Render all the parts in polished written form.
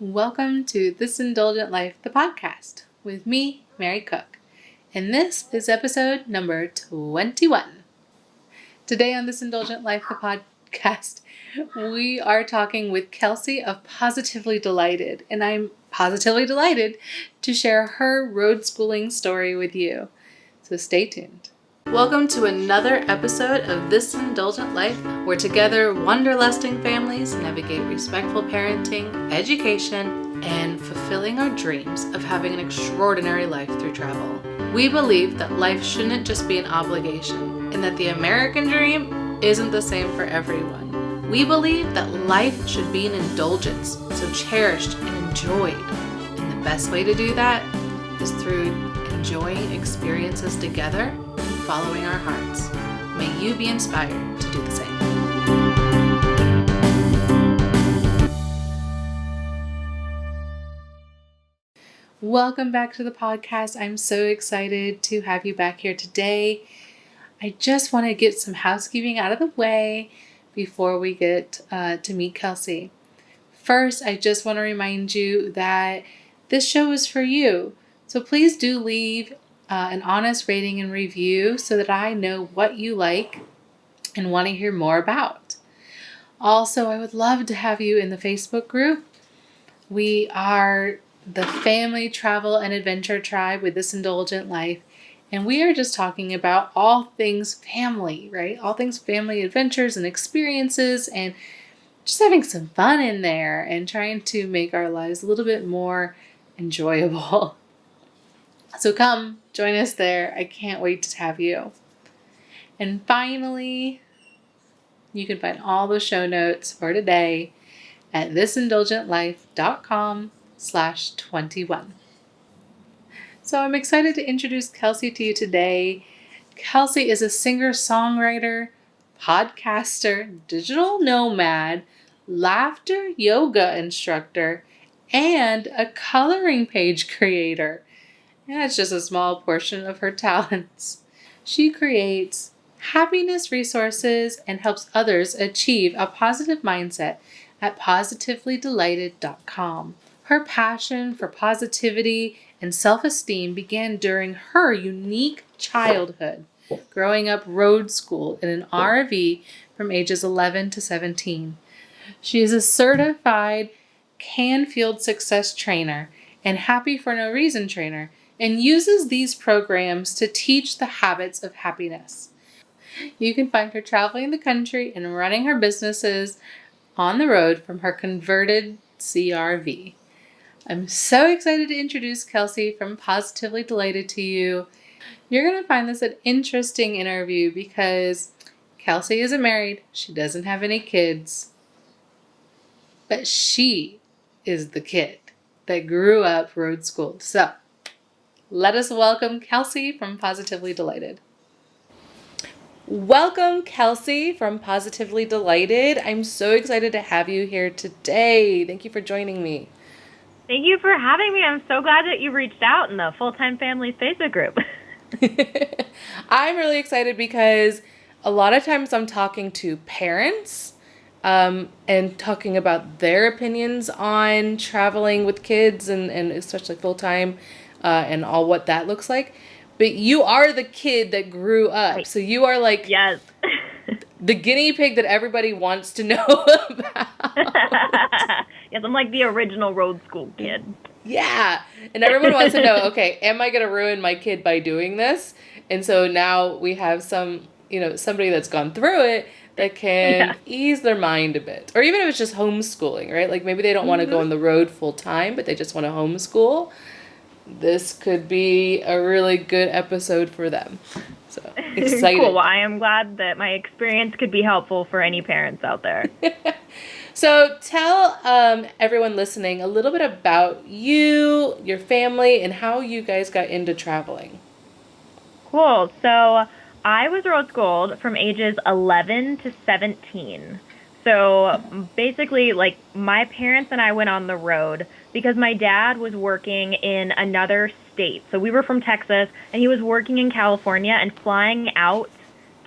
Welcome to This Indulgent Life, the podcast, with me, Mary Cook. And this is episode number 21. Today on This Indulgent Life, the podcast, we are talking with Kelsey of Positively Delighted. And I'm positively delighted to share her road schooling story with you. So stay tuned. Welcome to another episode of This Indulgent Life, where together wanderlusting families navigate respectful parenting, education, and fulfilling our dreams of having an extraordinary life through travel. We believe that life shouldn't just be an obligation, and that the American dream isn't the same for everyone. We believe that life should be an indulgence, so cherished and enjoyed. And the best way to do that is through enjoying experiences together, following our hearts. May you be inspired to do the same. Welcome back to the podcast. I'm so excited to have you back here today. I just want to get some housekeeping out of the way before we get to meet Kelsey. First, I just want to remind you that this show is for you. So please do leave an honest rating and review so that I know what you like and want to hear more about. Also, I would love to have you in the Facebook group. We are the family travel and adventure tribe with This Indulgent Life, and we are just talking about all things family, right? All things family adventures and experiences, and just having some fun in there and trying to make our lives a little bit more enjoyable. So come join us there. I can't wait to have you. And finally, you can find all the show notes for today at thisindulgentlife.com/21. So I'm excited to introduce Kelsey to you today. Kelsey is a singer-songwriter, podcaster, digital nomad, laughter yoga instructor, and a coloring page creator. And that's just a small portion of her talents. She creates happiness resources and helps others achieve a positive mindset at positivelydelighted.com. Her passion for positivity and self-esteem began during her unique childhood, growing up roadschooled in an RV from ages 11 to 17. She is a certified Canfield Success Trainer and Happy for No Reason trainer, and uses these programs to teach the habits of happiness. You can find her traveling the country and running her businesses on the road from her converted CRV. I'm so excited to introduce Kelsey from Positively Delighted to you. You're going to find this an interesting interview because Kelsey isn't married, she doesn't have any kids, but she is the kid that grew up road schooled. So let us welcome Kelsey from Positively Delighted. Welcome, Kelsey from Positively Delighted. I'm so excited to have you here today. Thank you for joining me. Thank you for having me. I'm so glad that you reached out in the Full-Time Families Facebook group. I'm really excited because a lot of times I'm talking to parents and talking about their opinions on traveling with kids and especially full-time and all what that looks like. But you are the kid that grew up. Right. So you are like Yes. the guinea pig that everybody wants to know about. Yes, I'm like the original road school kid. Yeah. And everyone wants to know, okay, am I going to ruin my kid by doing this? And so now we have somebody that's gone through it that can ease their mind a bit. Or even if it's just homeschooling, right? Like maybe they don't want to go on the road full time, but they just want to homeschool. This could be a really good episode for them. So excited. Cool. Well, I am glad that my experience could be helpful for any parents out there. So tell everyone listening a little bit about you, your family, and how you guys got into traveling. Cool. So I was road schooled from ages 11 to 17. So basically, like, my parents and I went on the road because my dad was working in another state. So we were from Texas, and he was working in California and flying out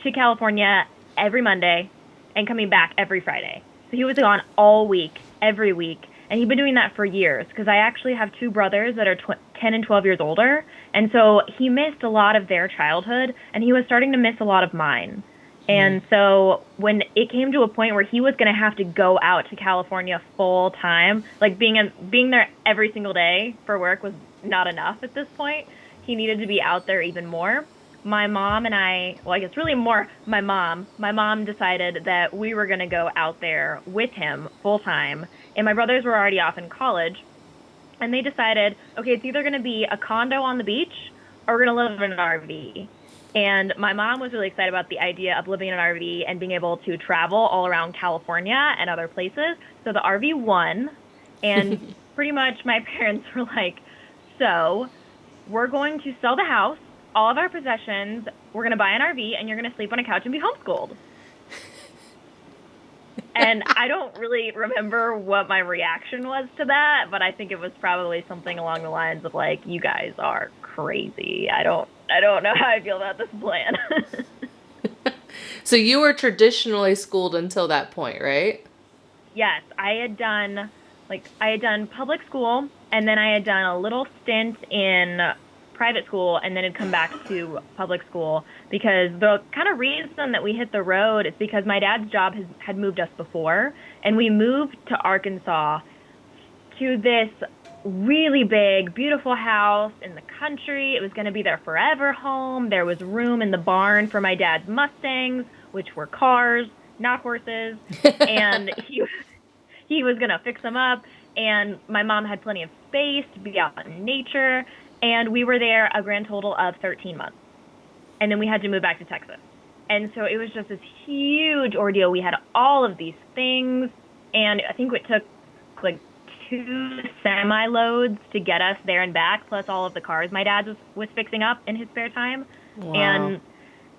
to California every Monday and coming back every Friday. So he was gone all week, every week. And he'd been doing that for years because I actually have two brothers that are 10 and 12 years older. And so he missed a lot of their childhood, and he was starting to miss a lot of mine. And so when it came to a point where he was going to have to go out to California full time, like being there every single day for work was not enough at this point. He needed to be out there even more. My mom and I, well, I guess really more my mom decided that we were going to go out there with him full time. And my brothers were already off in college. And they decided, okay, it's either going to be a condo on the beach or we're going to live in an RV. And my mom was really excited about the idea of living in an RV and being able to travel all around California and other places. So the RV won. And pretty much my parents were like, so we're going to sell the house, all of our possessions, we're going to buy an RV, and you're going to sleep on a couch and be homeschooled. And I don't really remember what my reaction was to that, but I think it was probably something along the lines of like, you guys are crazy. I don't know how I feel about this plan. So you were traditionally schooled until that point, right? Yes, I had done public school, and then I had done a little stint in private school, and then had come back to public school because the kind of reason that we hit the road is because my dad's job had moved us before, and we moved to Arkansas to this really big, beautiful house in the country. It was going to be their forever home. There was room in the barn for my dad's Mustangs, which were cars, not horses, and he was going to fix them up, and my mom had plenty of space to be out in nature, and we were there a grand total of 13 months. And then we had to move back to Texas. And so it was just this huge ordeal. We had all of these things, and I think it took like 2 semi-loads to get us there and back, plus all of the cars my dad was fixing up in his spare time. Wow. And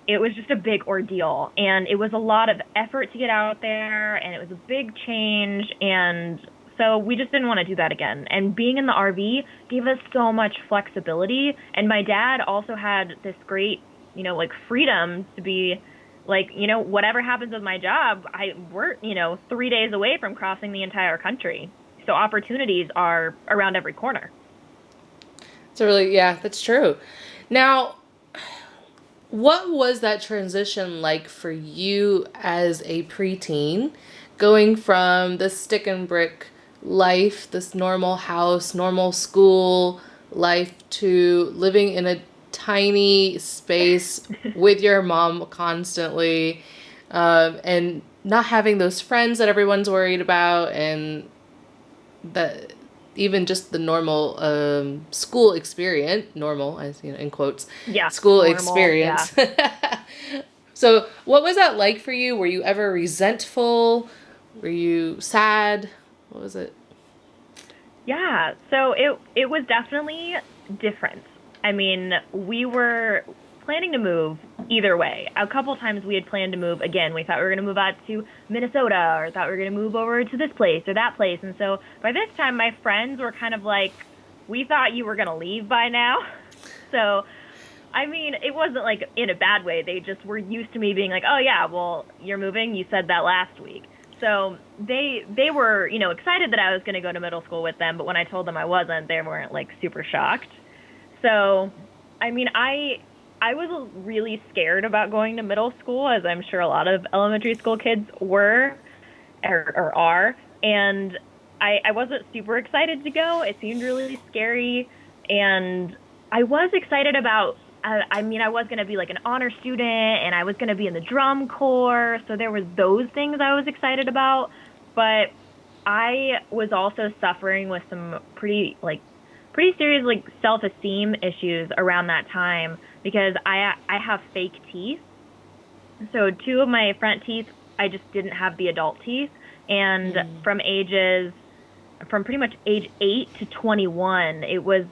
it was just a big ordeal. And it was a lot of effort to get out there, and it was a big change, and so we just didn't want to do that again. And being in the RV gave us so much flexibility. And my dad also had this great, like freedom to be like, whatever happens with my job, we're, 3 days away from crossing the entire country. So opportunities are around every corner. So really, yeah, that's true. Now, what was that transition like for you as a preteen, going from the stick and brick life, this normal house, normal school life, to living in a tiny space with your mom constantly, and not having those friends that everyone's worried about, and that even just the normal school experience, normal as in quotes, school normal, experience. Yeah. So what was that like for you? Were you ever resentful? Were you sad? What was it? Yeah, so it was definitely different. I mean, we were planning to move either way. A couple times we had planned to move again. We thought we were going to move out to Minnesota, or thought we were going to move over to this place or that place. And so by this time, my friends were kind of like, we thought you were going to leave by now. So, I mean, it wasn't like in a bad way. They just were used to me being like, oh yeah, well, you're moving. You said that last week. So they were, excited that I was going to go to middle school with them. But when I told them I wasn't, they weren't like super shocked. So, I mean, I was really scared about going to middle school, as I'm sure a lot of elementary school kids were or are. And I wasn't super excited to go. It seemed really scary. And I was excited about, I was going to be like an honor student, and I was going to be in the drum corps. So there was those things I was excited about. But I was also suffering with some pretty serious like self-esteem issues around that time, because I have fake teeth. So 2 of my front teeth, I just didn't have the adult teeth. And from pretty much age 8 to 21, it was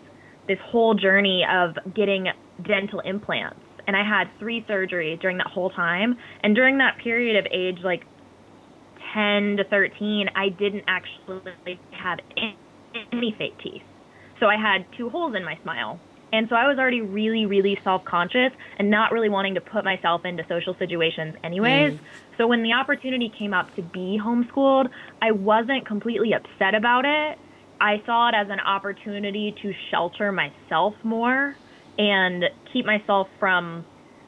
this whole journey of getting dental implants. And I had 3 surgeries during that whole time. And during that period of age, like 10 to 13, I didn't actually have any fake teeth. So I had 2 holes in my smile. And so I was already really, really self-conscious and not really wanting to put myself into social situations anyways. So when the opportunity came up to be homeschooled, I wasn't completely upset about it. I saw it as an opportunity to shelter myself more and keep myself from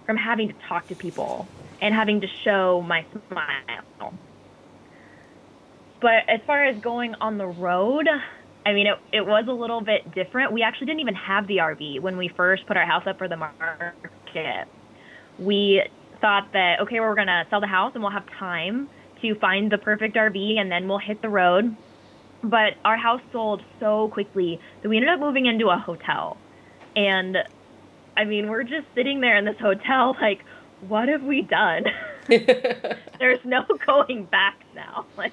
having to talk to people and having to show my smile. But as far as going on the road, I mean, it was a little bit different. We actually didn't even have the RV when we first put our house up for the market. We thought that, okay, we're going to sell the house and we'll have time to find the perfect RV and then we'll hit the road. But our house sold so quickly that we ended up moving into a hotel. And I mean, we're just sitting there in this hotel like, what have we done? There's no going back now. Like,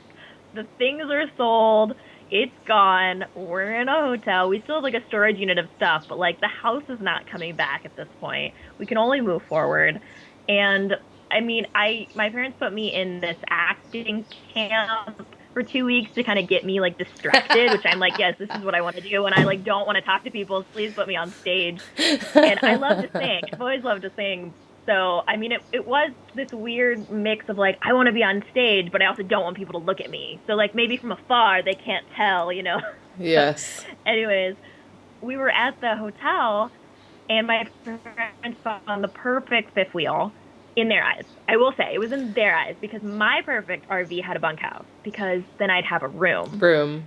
the things are sold. It's gone. We're in a hotel. We still have like a storage unit of stuff, but like the house is not coming back at this point. We can only move forward. And I mean, my parents put me in this acting camp for 2 weeks to kind of get me like distracted, which I'm like, yes, this is what I want to do. And I like don't want to talk to people. Please put me on stage. And I love to sing. I've always loved to sing. So, I mean, it was this weird mix of like, I want to be on stage, but I also don't want people to look at me. So like maybe from afar, they can't tell, you know? Yes. Anyways, we were at the hotel and my parents found the perfect fifth wheel in their eyes. I will say it was in their eyes because my perfect RV had a bunkhouse because then I'd have a room.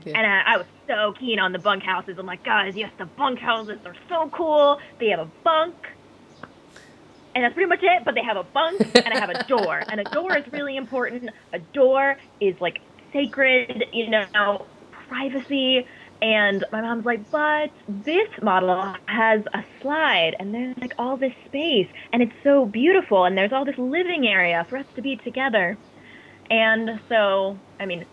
Yeah. And I was so keen on the bunkhouses. I'm like, guys, yes, the bunkhouses are so cool. They have a bunk. And that's pretty much it, but they have a bunk and I have a door. And a door is really important. A door is like sacred, you know, privacy. And my mom's like, but this model has a slide and there's like all this space and it's so beautiful and there's all this living area for us to be together. And so, I mean,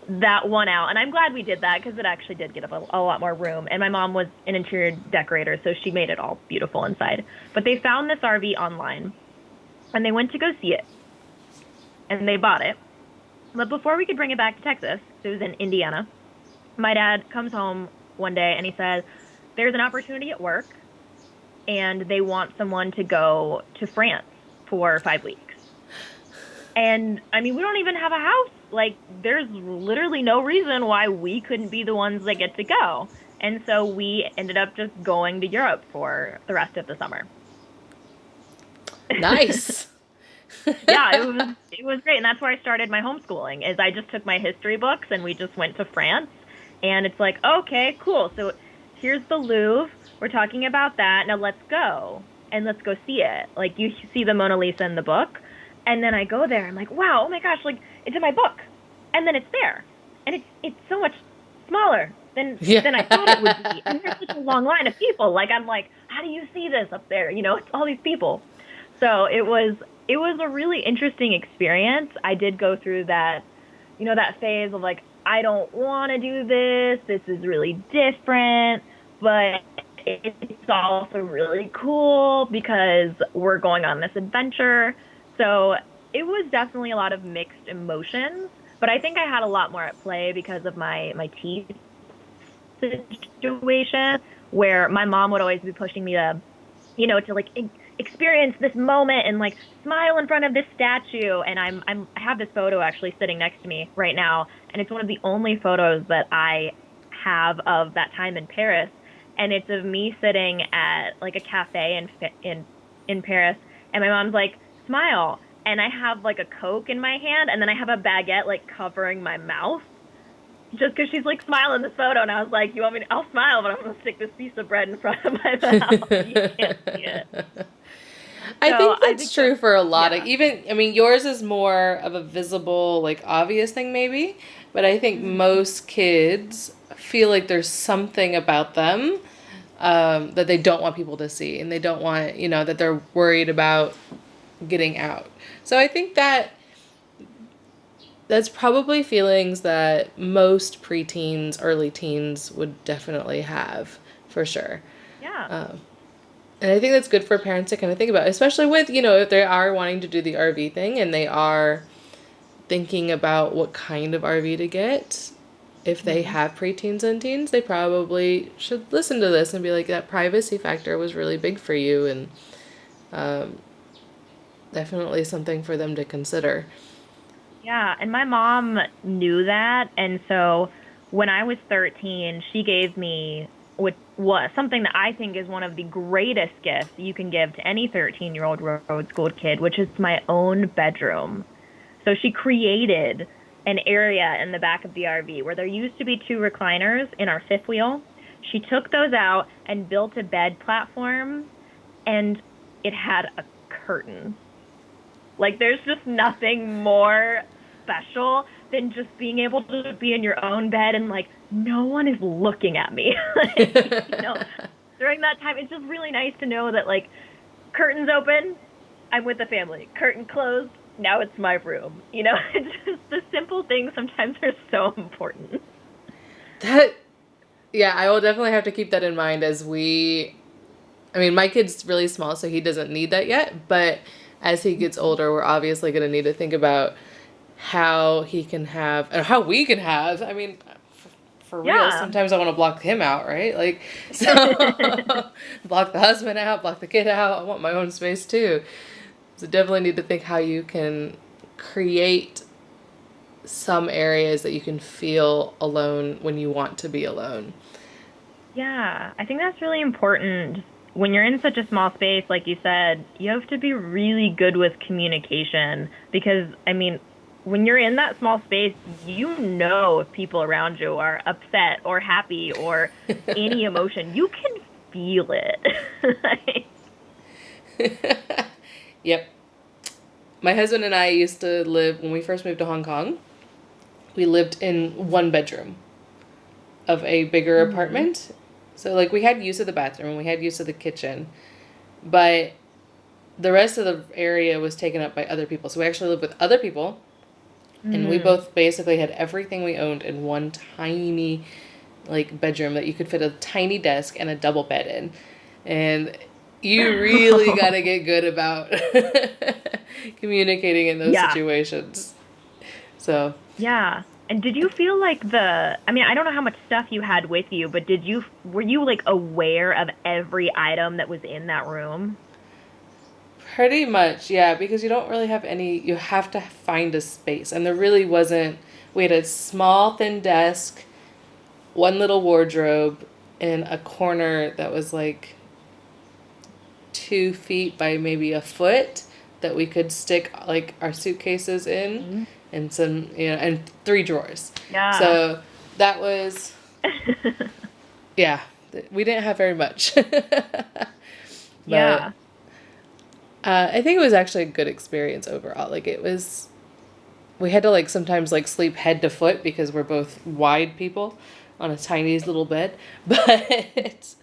that won out. And I'm glad we did that because it actually did get a lot more room. And my mom was an interior decorator, so she made it all beautiful inside. But they found this RV online and they went to go see it and they bought it. But before we could bring it back to Texas, it was in Indiana, my dad comes home one day and he said, there's an opportunity at work and they want someone to go to France for 5 weeks. And I mean, we don't even have a house. Like, there's literally no reason why we couldn't be the ones that get to go. And so we ended up just going to Europe for the rest of the summer. Nice. Yeah, it was great. And that's where I started my homeschooling, is I just took my history books and we just went to France. And it's like, okay, cool. So here's the Louvre. We're talking about that. Now let's go. And let's go see it. Like, you see the Mona Lisa in the book. And then I go there. I'm like, wow, oh my gosh, like, it's in my book. And then it's there. And it's so much smaller than I thought it would be. And there's such a long line of people. Like, I'm like, how do you see this up there? You know, it's all these people. So it was a really interesting experience. I did go through that, you know, that phase of like, I don't want to do this. This is really different. But it's also really cool because we're going on this adventure. So it was definitely a lot of mixed emotions, but I think I had a lot more at play because of my teeth situation, where my mom would always be pushing me to, you know, to like experience this moment and like smile in front of this statue. And I have this photo actually sitting next to me right now, and it's one of the only photos that I have of that time in Paris. And it's of me sitting at like a cafe in Paris, and my mom's like, smile. And I have like a Coke in my hand, and then I have a baguette like covering my mouth, just because she's like smiling in this photo. And I was like, you want me to, I'll smile, but I'm going to stick this piece of bread in front of my mouth. You can't see it. I think that's true for a lot of, even, I mean, yours is more of a visible, like obvious thing maybe, but I think most kids feel like there's something about them that they don't want people to see, and they don't want, you know, that they're worried about getting out. So I think that's probably feelings that most preteens, early teens would definitely have, for sure. Yeah. And I think that's good for parents to kind of think about, especially with, you know, if they are wanting to do the RV thing and they are thinking about what kind of RV to get. if they have preteens and teens, they probably should listen to this and be like, that privacy factor was really big for you, and definitely something for them to consider. Yeah, and my mom knew that, and so when I was 13, she gave me what something that I think is one of the greatest gifts you can give to any 13-year-old road schooled kid, which is my own bedroom. So she created an area in the back of the RV where there used to be two recliners in our fifth wheel. She took those out and built a bed platform, and it had a curtain. Like, there's just nothing more special than just being able to be in your own bed and, like, no one is looking at me. Like, during that time, it's just really nice to know that, like, curtains open, I'm with the family. Curtain closed, now it's my room. It's just the simple things sometimes are so important. Yeah, I will definitely have to keep that in mind my kid's really small, so he doesn't need that yet, but as he gets older, we're obviously going to need to think about how he can have, and how we can have, for real, sometimes I want to block him out, right? Like, so, block the husband out, block the kid out, I want my own space too. So definitely need to think how you can create some areas that you can feel alone when you want to be alone. Yeah, I think that's really important. When you're in such a small space, like you said, you have to be really good with communication because, when you're in that small space, if people around you are upset or happy or any emotion. You can feel it. Yep. My husband and I used to live, when we first moved to Hong Kong, we lived in one bedroom of a bigger apartment. So, like, we had use of the bathroom and we had use of the kitchen, but the rest of the area was taken up by other people. So we actually lived with other people, and we both basically had everything we owned in one tiny, like, bedroom that you could fit a tiny desk and a double bed in. And you really got to get good about communicating in those situations. So. Yeah. And did you feel like I don't know how much stuff you had with you, but were you like aware of every item that was in that room? Pretty much, yeah, because you don't really have you have to find a space. And there really wasn't, we had a small, thin desk, one little wardrobe, in a corner that was like 2 feet by maybe a foot that we could stick like our suitcases in, and some, and 3 drawers. Yeah. So that was, yeah, we didn't have very much. Yeah. I think it was actually a good experience overall. Like, we had to, like, sometimes, like, sleep head to foot because we're both wide people on a tiny little bed. But,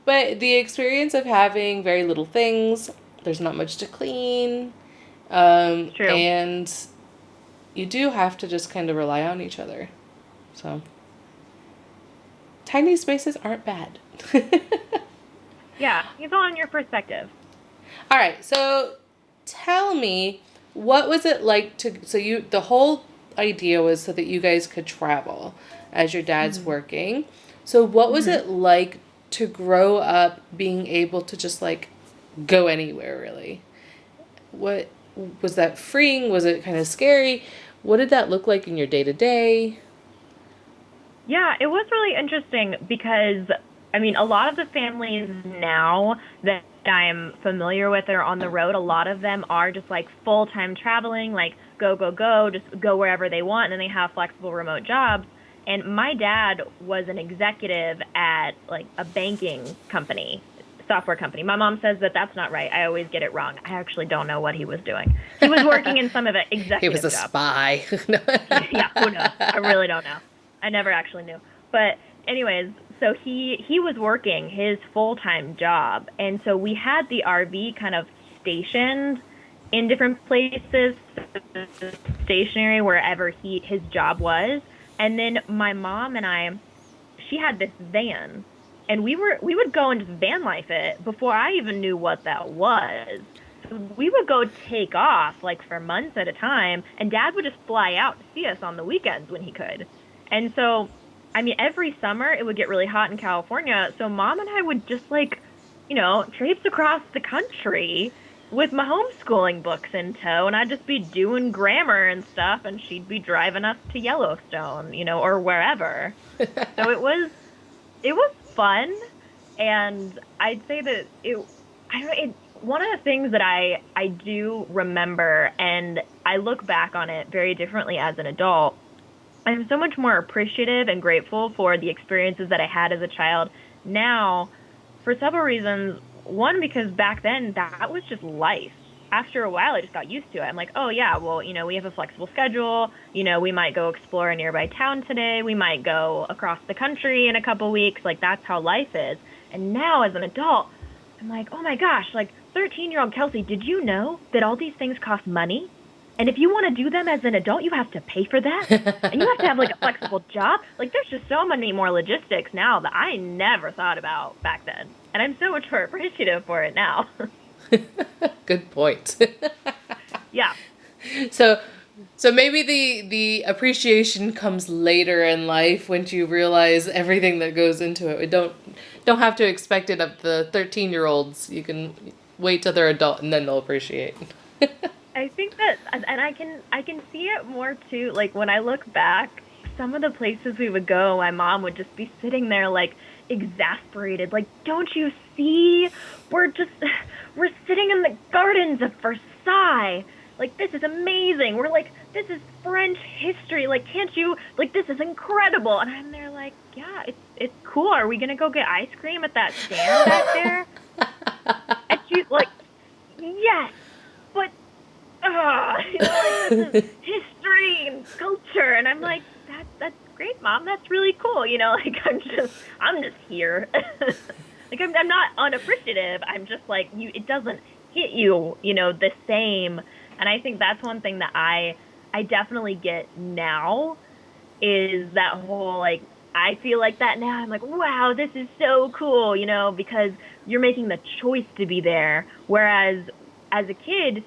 but the experience of having very little things, there's not much to clean. True. And you do have to just kind of rely on each other. So, tiny spaces aren't bad. Yeah, it's all in your perspective. All right, so tell me, what was it like the whole idea was so that you guys could travel as your dad's working. So what was it like to grow up being able to just, like, go anywhere, really? What was that freeing? Was it kind of scary? What did that look like in your day-to-day? Yeah, it was really interesting because, a lot of the families now that I'm familiar with are on the road. A lot of them are just like full-time traveling, like go, just go wherever they want, and then they have flexible remote jobs. And my dad was an executive at like a banking company, software company. My mom says that that's not right. I always get it wrong. I actually don't know what he was doing. He was working in some of it executive He was a job. spy. Yeah, who knows? I really don't know. I never actually knew. But anyways, so he was working his full-time job, and so we had the RV kind of stationed in different places, stationary wherever his job was. And then my mom and she had this van, and we would go and just van life it before I even knew what that was. So we would go take off like for months at a time, and Dad would just fly out to see us on the weekends when he could. And so, I mean, every summer it would get really hot in California. So mom and I would just like, traipse across the country with my homeschooling books in tow. And I'd just be doing grammar and stuff. And she'd be driving us to Yellowstone, or wherever. So it was fun. And I'd say that I don't know, one of the things that I do remember, and I look back on it very differently as an adult. I'm so much more appreciative and grateful for the experiences that I had as a child now for several reasons. One, because back then that was just life. After a while, I just got used to it. I'm like, oh, yeah, well, we have a flexible schedule. We might go explore a nearby town today. We might go across the country in a couple weeks. Like, that's how life is. And now as an adult, I'm like, oh my gosh, like 13-year-old Kelsey, did you know that all these things cost money? And if you want to do them as an adult, you have to pay for that. And you have to have like a flexible job. Like there's just so many more logistics now that I never thought about back then. And I'm so much more appreciative for it now. Good point. Yeah. So maybe the appreciation comes later in life when you realize everything that goes into it. We don't have to expect it of the 13-year-olds. You can wait till they're adult and then they'll appreciate. I think that, and I can see it more too. Like when I look back, some of the places we would go, my mom would just be sitting there like exasperated. Like, don't you see? We're sitting in the gardens of Versailles. Like, this is amazing. We're like, this is French history. Like, can't you? Like, this is incredible. And I'm there like, yeah, it's cool. Are we gonna go get ice cream at that stand back there? And she's like, yes, but. This is history and culture, and I'm like, that's great, Mom. That's really cool. Like I'm just here. Like I'm not unappreciative. I'm just like it doesn't hit you, the same. And I think that's one thing that I definitely get now is that whole like I feel like that now. I'm like, wow, this is so cool, because you're making the choice to be there, whereas as a kid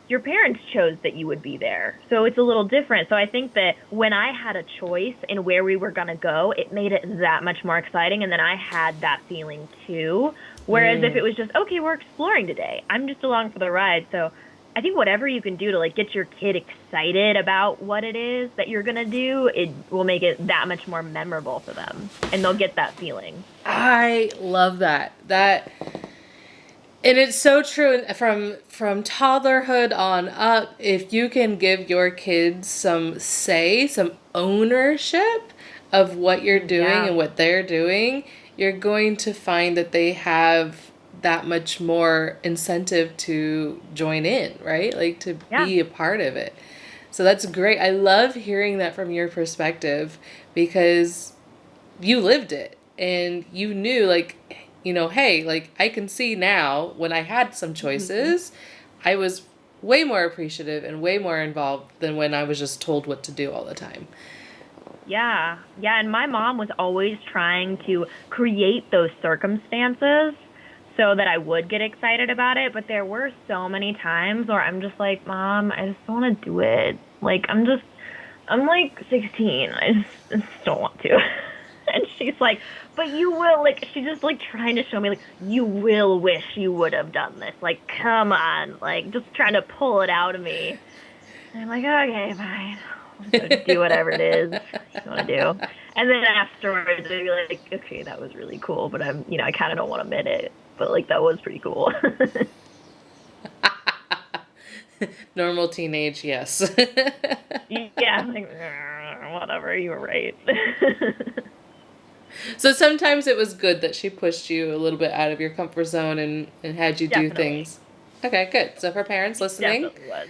your parents chose that you would be there. So it's a little different. So I think that when I had a choice in where we were going to go, it made it that much more exciting. And then I had that feeling too. Whereas if it was just, okay, we're exploring today, I'm just along for the ride. So I think whatever you can do to like get your kid excited about what it is that you're going to do, it will make it that much more memorable for them. And they'll get that feeling. I love that. And it's so true from toddlerhood on up. If you can give your kids some say, some ownership of what you're doing and what they're doing, you're going to find that they have that much more incentive to join in, right? Like to be a part of it. So that's great. I love hearing that from your perspective because you lived it and you knew like, hey, like I can see now when I had some choices, I was way more appreciative and way more involved than when I was just told what to do all the time. Yeah. Yeah. And my mom was always trying to create those circumstances so that I would get excited about it. But there were so many times where I'm just like, Mom, I just don't want to do it. Like, I'm like 16. I just don't want to. And she's like, but you will, like, she's just, like, trying to show me, like, you will wish you would have done this. Like, come on. Like, just trying to pull it out of me. And I'm like, okay, fine. I'll go do whatever it is you want to do. And then afterwards, I'd be like, okay, that was really cool. But I kind of don't want to admit it. But, like, that was pretty cool. Normal teenage, yes. Yeah, like, whatever, you were right. So sometimes it was good that she pushed you a little bit out of your comfort zone and had you do things. Okay, good. So for parents listening, definitely was.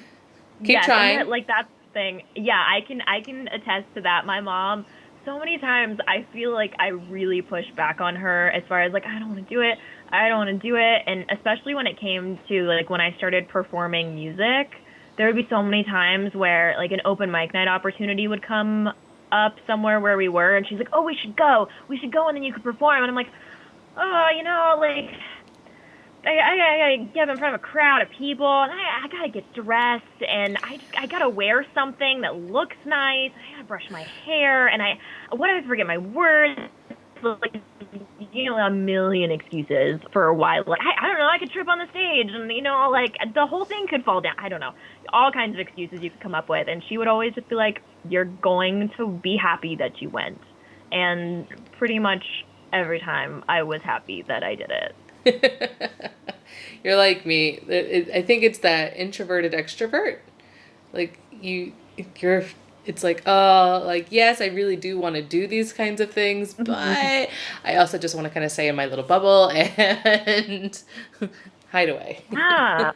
Keep trying. And like that's the thing. Yeah, I can attest to that. My mom, so many times I feel like I really pushed back on her as far as like I don't want to do it. And especially when it came to like when I started performing music, there would be so many times where like an open mic night opportunity would come up somewhere where we were, and she's like, oh, we should go, and then you could perform. And I'm like, oh, like I gotta get up in front of a crowd of people, and I gotta get dressed, and I gotta wear something that looks nice. I gotta brush my hair, and what if I forget my words? Like, a million excuses for why. Like, I don't know, I could trip on the stage, and like the whole thing could fall down. I don't know, all kinds of excuses you could come up with, and she would always just be like, "You're going to be happy that you went," and pretty much every time I was happy that I did it. You're like me. I think it's that introverted extrovert. Like you're. It's like, oh, like yes, I really do want to do these kinds of things, but I also just want to kind of stay in my little bubble and hide away. Yeah,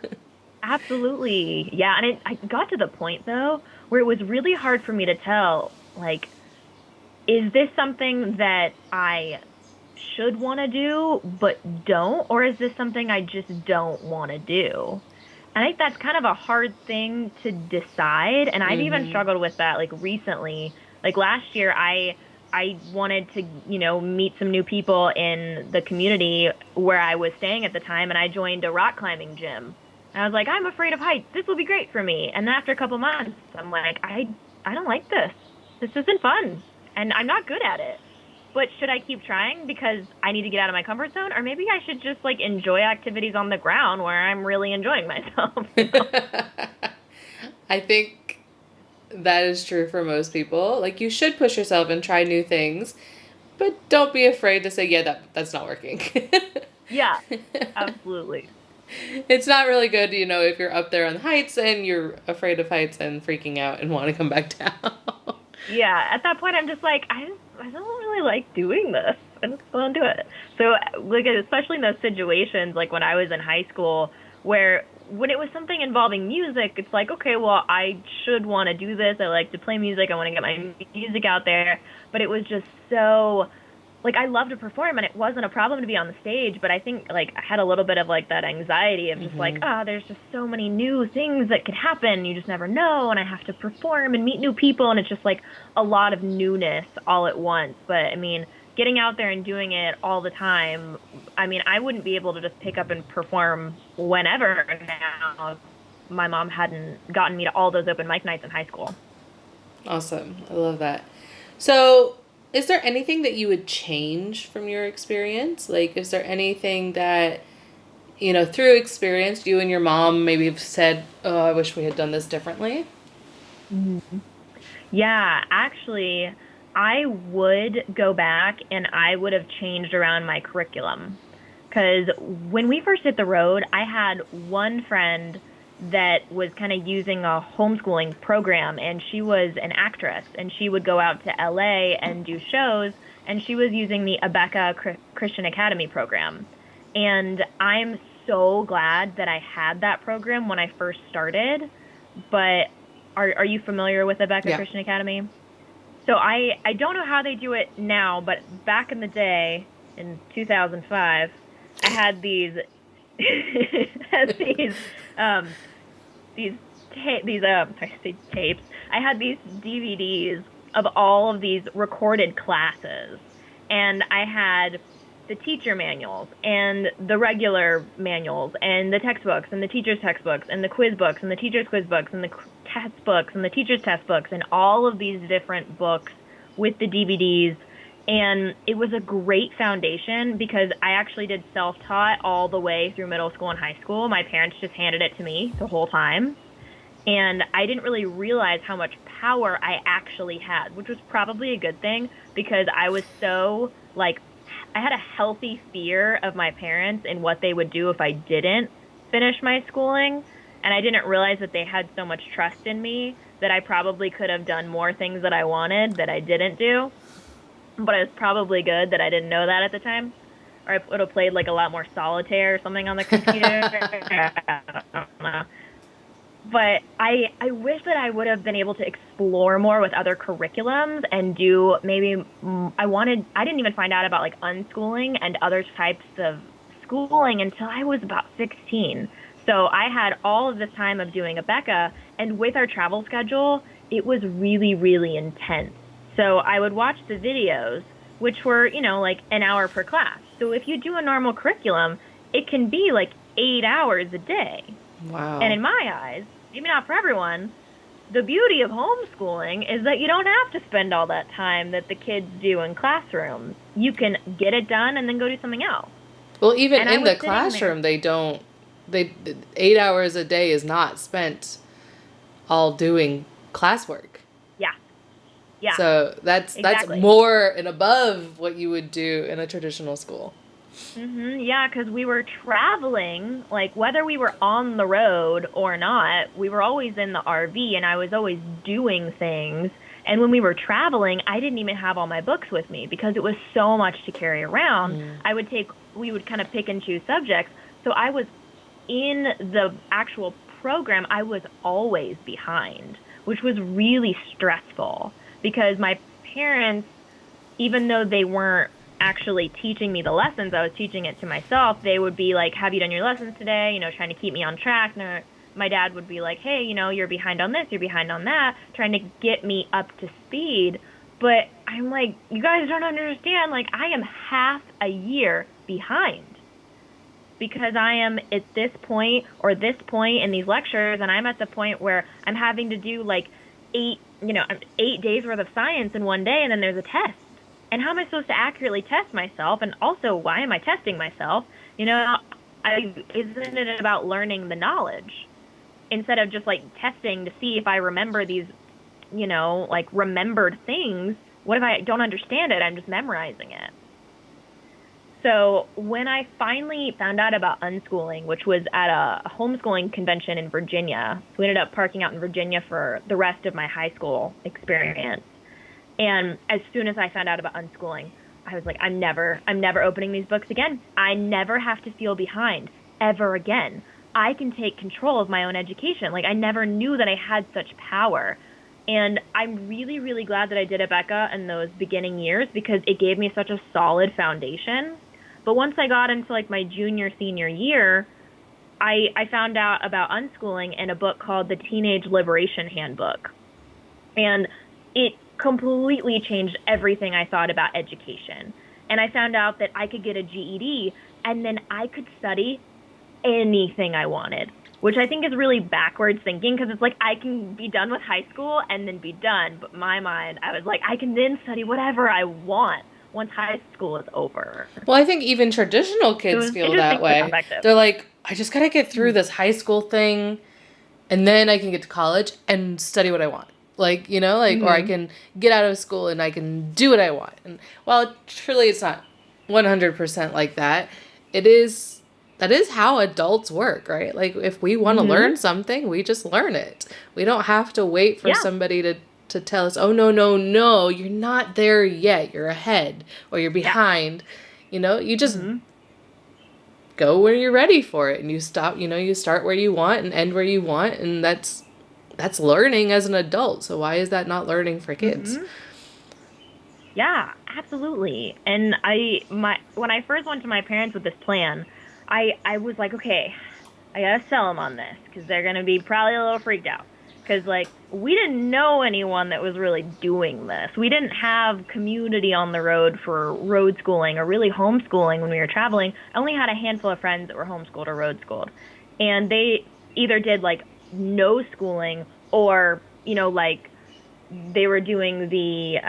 absolutely. Yeah, and I got to the point though where it was really hard for me to tell, like, is this something that I should want to do but don't, or is this something I just don't want to do? And I think that's kind of a hard thing to decide, and I've even Mm-hmm. struggled with that like recently. Like last year I wanted to, meet some new people in the community where I was staying at the time, and I joined a rock climbing gym. And I was like, I'm afraid of heights. This will be great for me. And then after a couple months, I'm like, I don't like this. This isn't fun, and I'm not good at it. But should I keep trying because I need to get out of my comfort zone? Or maybe I should just like enjoy activities on the ground where I'm really enjoying myself. I think that is true for most people. Like you should push yourself and try new things, but don't be afraid to say, yeah, that's not working. Yeah, absolutely. It's not really good, if you're up there on the heights and you're afraid of heights and freaking out and want to come back down. Yeah, at that point I'm just like, I don't really like doing this. I just don't do it. So like especially in those situations like when I was in high school where when it was something involving music, it's like, okay, well, I should want to do this. I like to play music. I want to get my music out there. But it was just so like I love to perform and it wasn't a problem to be on the stage, but I think like I had a little bit of like that anxiety of just like, Hmm. there's just so many new things that could happen. You just never know, and I have to perform and meet new people, and it's just like a lot of newness all at once. But I mean, getting out there and doing it all the time, I mean, I wouldn't be able to just pick up and perform whenever now if my mom hadn't gotten me to all those open mic nights in high school. Awesome. I love that. So, is there anything that you would change from your experience? Like, is there anything that, through experience, you and your mom maybe have said, oh, I wish we had done this differently? Mhm. Yeah, actually, I would go back and I would have changed around my curriculum. Because when we first hit the road, I had one friend that was kind of using a homeschooling program, and she was an actress, and she would go out to LA and do shows, and she was using the Abeka Christian Academy program. And I'm so glad that I had that program when I first started. But are you familiar with Abeka Yeah. Christian Academy? So I don't know how they do it now, but back in the day in 2005, I had these had um these I say tapes. I had these DVDs of all of these recorded classes, and I had the teacher manuals and the regular manuals and the textbooks and the teacher's textbooks and the quiz books and the teacher's quiz books and the test books and the teacher's test books and all of these different books with the DVDs. And it was a great foundation because I actually did self-taught all the way through middle school and high school. My parents just handed it to me the whole time. And I didn't really realize how much power I actually had, which was probably a good thing because I was so like, I had a healthy fear of my parents and what they would do if I didn't finish my schooling. And I didn't realize that they had so much trust in me that I probably could have done more things that I wanted that I didn't do. But it was probably good that I didn't know that at the time. Or I would have played like a lot more solitaire or something on the computer. I don't know. But I wish that I would have been able to explore more with other curriculums and do maybe I didn't even find out about like unschooling and other types of schooling until I was about 16. So I had all of this time of doing a Becca, and with our travel schedule, it was really, really intense. So I would watch the videos, which were, like an hour per class. So if you do a normal curriculum, it can be like 8 hours a day. Wow. And in my eyes, maybe not for everyone, the beauty of homeschooling is that you don't have to spend all that time that the kids do in classrooms. You can get it done and then go do something else. Well, even And in the classroom, they 8 hours a day is not spent all doing classwork. Yeah. Yeah. So that's exactly. more and above what you would do in a traditional school. Yeah, because we were traveling, like whether we were on the road or not, we were always in the RV and I was always doing things. And when we were traveling, I didn't even have all my books with me because it was so much to carry around. We would kind of pick and choose subjects. So I was in the actual program, I was always behind, which was really stressful because my parents, even though they weren't actually teaching me the lessons, I was teaching it to myself. They would be like, have you done your lessons today? You know, trying to keep me on track. And my dad would be like, hey, you know, you're behind on this, you're behind on that, trying to get me up to speed. But I'm like, you guys don't understand. Like, I am half a year behind because I am at this point in these lectures, and I'm at the point where I'm having to do like 8 days worth of science in one day, and then there's a test. And how am I supposed to accurately test myself? And also, why am I testing myself? You know, isn't it about learning the knowledge instead of just like testing to see if I remember these, you know, like remembered things? What if I don't understand it? I'm just memorizing it. So when I finally found out about unschooling, which was at a homeschooling convention in Virginia, we ended up parking out in Virginia for the rest of my high school experience. And as soon as I found out about unschooling, I was like, I'm never opening these books again. I never have to feel behind ever again. I can take control of my own education. Like, I never knew that I had such power. And I'm really, really glad that I did it, Becca, in those beginning years because it gave me such a solid foundation. But once I got into like my junior, senior year, I found out about unschooling in a book called The Teenage Liberation Handbook. And it completely changed everything I thought about education. And I found out that I could get a GED and then I could study anything I wanted, which I think is really backwards thinking because it's like I can be done with high school and then be done. But in my mind, I was like, I can then study whatever I want once high school is over. Well, I think even traditional kids feel that way. They're like, I just got to get through this high school thing and then I can get to college and study what I want. Like, you know, like, or I can get out of school and I can do what I want. And while truly it's not 100% like that, that is how adults work, right? Like, if we want to learn something, we just learn it. We don't have to wait for somebody to tell us, oh, no, you're not there yet. You're ahead or you're behind. You know, you just go where you're ready for it and you stop, you know, you start where you want and end where you want. And that's learning as an adult. So why is that not learning for kids? Yeah, absolutely. And when I first went to my parents with this plan, I was like, okay, I got to sell them on this because they're going to be probably a little freaked out. Because, like, we didn't know anyone that was really doing this. We didn't have community on the road for road schooling or really homeschooling when we were traveling. I only had a handful of friends that were homeschooled or road schooled. And they either did, like, no schooling or, you know, like they were doing the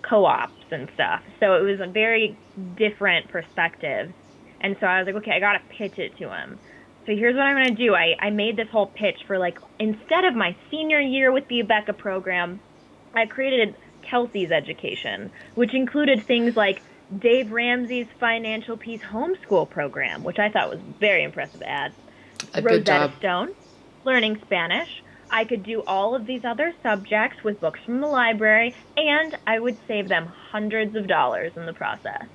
co-ops and stuff. So it was a very different perspective. And so I was like, okay, I got to pitch it to him. So here's what I'm going to do. I made this whole pitch for, like, instead of my senior year with the Becca program, I created Kelsey's education, which included things like Dave Ramsey's Financial Peace Homeschool program, which I thought was very impressive ad. Rosetta Stone, learning Spanish. I could do all of these other subjects with books from the library, and I would save them hundreds of dollars in the process.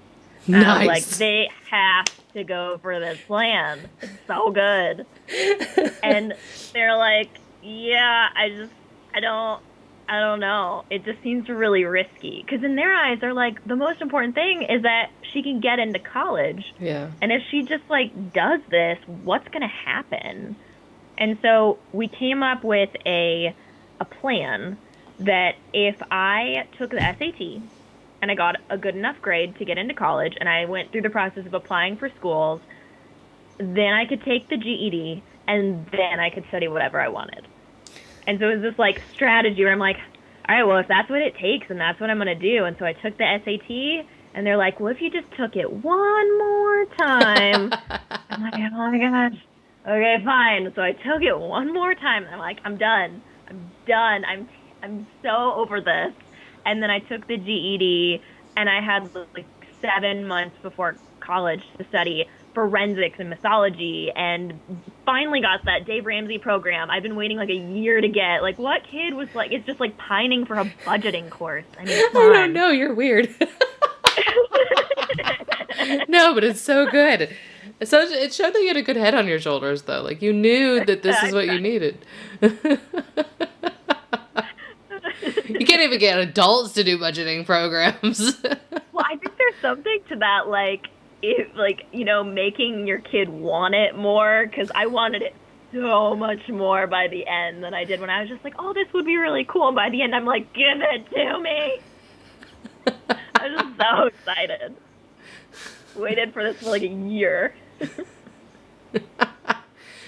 Nice. Like, they have to go for this plan. It's so good. And they're like, yeah, I don't know. It just seems really risky. Because in their eyes, they're like, the most important thing is that she can get into college. Yeah. And if she just, like, does this, what's going to happen? And so we came up with a plan that if I took the SAT and I got a good enough grade to get into college and I went through the process of applying for schools, then I could take the GED, and then I could study whatever I wanted. And so it was this like strategy where I'm like, all right, well, if that's what it takes, and that's what I'm gonna do. And so I took the SAT, and they're like, well, if you just took it one more time. I'm like, oh my gosh. Okay, fine. So I took it one more time. And I'm like, I'm done. I'm done. I'm so over this. And then I took the GED, and I had like 7 months before college to study forensics and mythology, and finally got that Dave Ramsey program I've been waiting like a year to get. Like, what kid was like, it's just like pining for a budgeting course? I mean, come I don't on. know. You're weird. No, but it's so good. So it showed that you had a good head on your shoulders, though. Like, you knew that this is what you needed. You can't even get adults to do budgeting programs. Well, I think there's something to that, like, making your kid want it more, because I wanted it so much more by the end than I did when I was just like, oh, this would be really cool. And by the end, I'm like, give it to me. I was just so excited. Waited for this for like a year.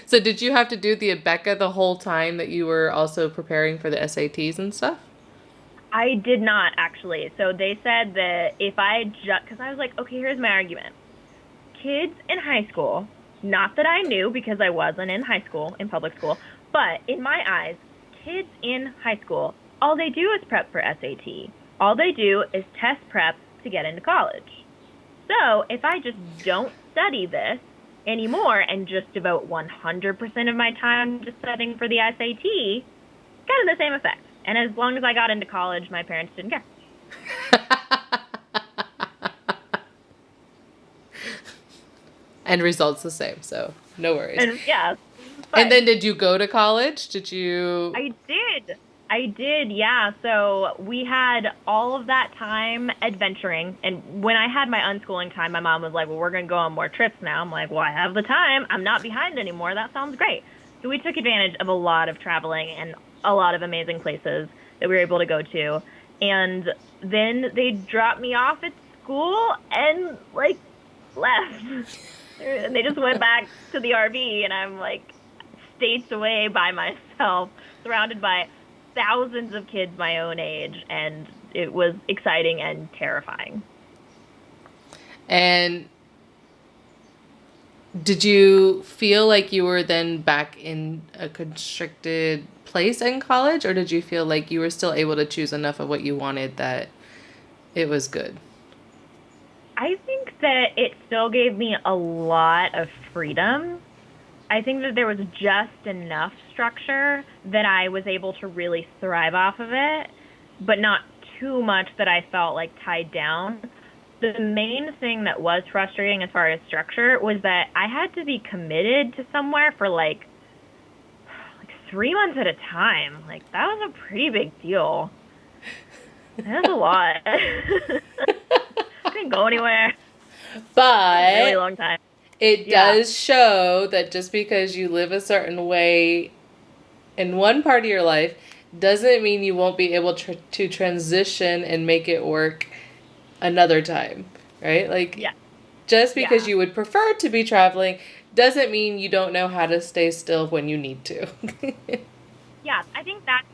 So did you have to do the Abeka the whole time that you were also preparing for the SATs and stuff? I did not, actually. So they said that if I just, because I was like, okay, here's my argument. Kids in high school, not that I knew because I wasn't in high school, in public school, but in my eyes, kids in high school, all they do is prep for SAT. All they do is test prep to get into college. So if I just don't study this anymore and just devote 100% of my time to studying for the SAT, kind of the same effect. And as long as I got into college, my parents didn't care. And results the same, so no worries. And yeah. And then did you go to college? Did you? I did, yeah. So we had all of that time adventuring. And when I had my unschooling time, my mom was like, well, we're going to go on more trips now. I'm like, well, I have the time. I'm not behind anymore. That sounds great. So we took advantage of a lot of traveling and a lot of amazing places that we were able to go to. And then they dropped me off at school and, like, left. And they just went back to the RV, and I'm, like, states away by myself, surrounded by thousands of kids my own age, and it was exciting and terrifying. And did you feel like you were then back in a constricted place in college, or did you feel like you were still able to choose enough of what you wanted that it was good? I think that it still gave me a lot of freedom. I think that there was just enough structure that I was able to really thrive off of it, but not too much that I felt like tied down. The main thing that was frustrating as far as structure was that I had to be committed to somewhere for like 3 months at a time. Like, that was a pretty big deal. That was a lot. I couldn't go anywhere. But a really long time. It does show that just because you live a certain way in one part of your life doesn't mean you won't be able to transition and make it work another time, right? Like, just because you would prefer to be traveling doesn't mean you don't know how to stay still when you need to. Yeah, I think that's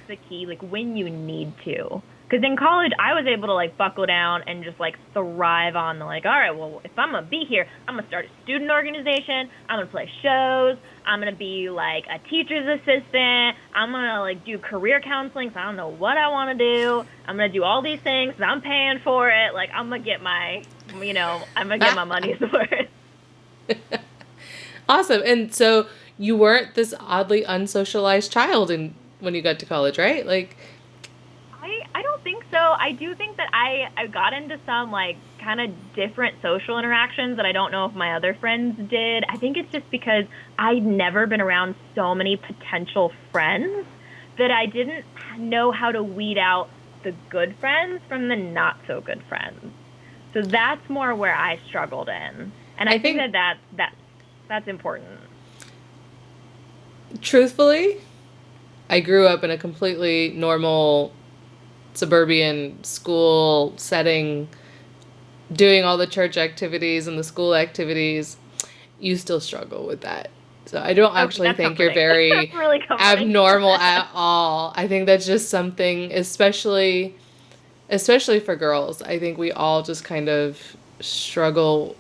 the key, like, when you need to. Because in college, I was able to, like, buckle down and just, like, thrive on the, like, all right, well, if I'm going to be here, I'm going to start a student organization, I'm going to play shows, I'm going to be, like, a teacher's assistant, I'm going to, like, do career counseling, so I don't know what I want to do, I'm going to do all these things, so I'm paying for it, like, I'm going to get my, I'm going to get my money's worth. Awesome. And so you weren't this oddly unsocialized child when you got to college, right? Like, I don't think so. I do think that I got into some, like, kind of different social interactions that I don't know if my other friends did. I think it's just because I'd never been around so many potential friends that I didn't know how to weed out the good friends from the not so good friends. So that's more where I struggled in. And I think that's important. Truthfully, I grew up in a completely normal suburban school setting, doing all the church activities and the school activities. you still struggle with that. So I don't Okay, actually that's think you're comforting. very That's really comforting. abnormal at all. I think that's just something, especially for girls. I think we all just kind of struggle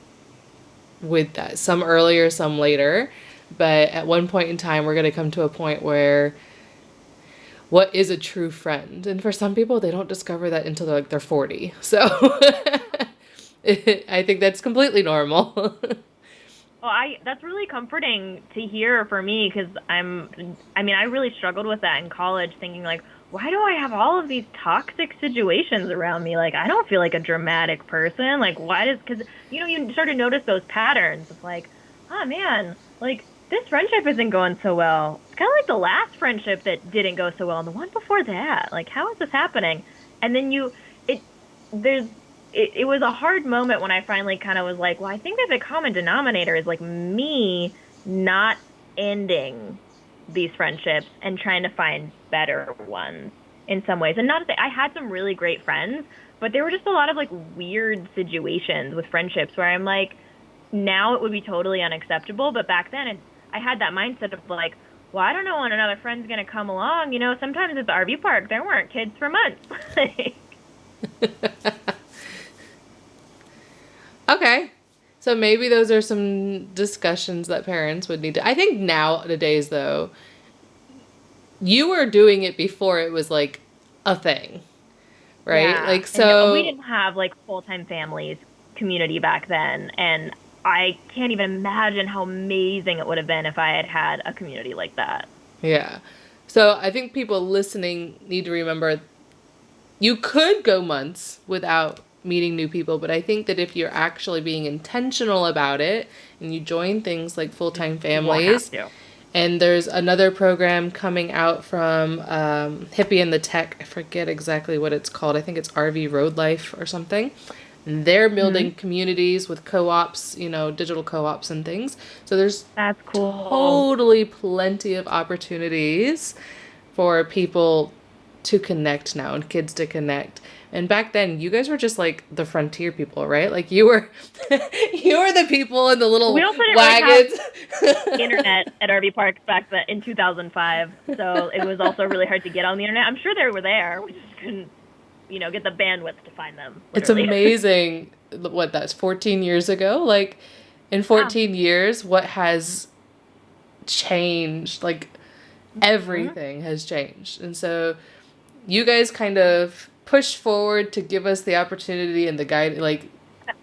with that. Some earlier, some later. But at one point in time, we're going to come to a point where what is a true friend? And for some people, they don't discover that until they're 40. So I think that's completely normal. Well, that's really comforting to hear for me because I really struggled with that in college, thinking like, why do I have all of these toxic situations around me? Like, I don't feel like a dramatic person. Like, because, you start to notice those patterns of like, oh man, like this friendship isn't going so well. It's kind of like the last friendship that didn't go so well and the one before that. Like, how is this happening? And then it, there's it was a hard moment when I finally kind of was like, well, I think that the common denominator is like me not ending these friendships and trying to find better ones in some ways. And not to say I had some really great friends, but there were just a lot of like weird situations with friendships where I'm like, now it would be totally unacceptable. But back then I had that mindset of like, well, I don't know when another friend's going to come along. Sometimes at the RV park, there weren't kids for months. Okay. So maybe those are some discussions that parents would need to. I think nowadays, though, you were doing it before it was like a thing, right? Yeah, Like, and we so, didn't have like full-time families community back then, and I can't even imagine how amazing it would have been if I had had a community like that. yeah. So I think people listening need to remember you could go months without meeting new people, but I think that if you're actually being intentional about it and you join things like full-time You won't have families, to. and there's another program coming out from Hippie and the Tech. I forget exactly what it's called. I think it's RV Road Life or something. And they're building Hmm. communities with co-ops, digital co-ops and things. So there's That's cool. totally plenty of opportunities for people to connect now and kids to connect. And back then, you guys were just like the frontier people, right? Like you were, you were the people in the We little also didn't really wagons. have internet at RV parks back then in 2005, so it was also really hard to get on the internet. I'm sure they were there. We just couldn't, get the bandwidth to find them, It's literally. amazing what that's 14 years ago. Like in Yeah. 14 years, what has changed? Like Hmm. everything has changed. And so you guys kind of pushed forward to give us the opportunity and the guide. Like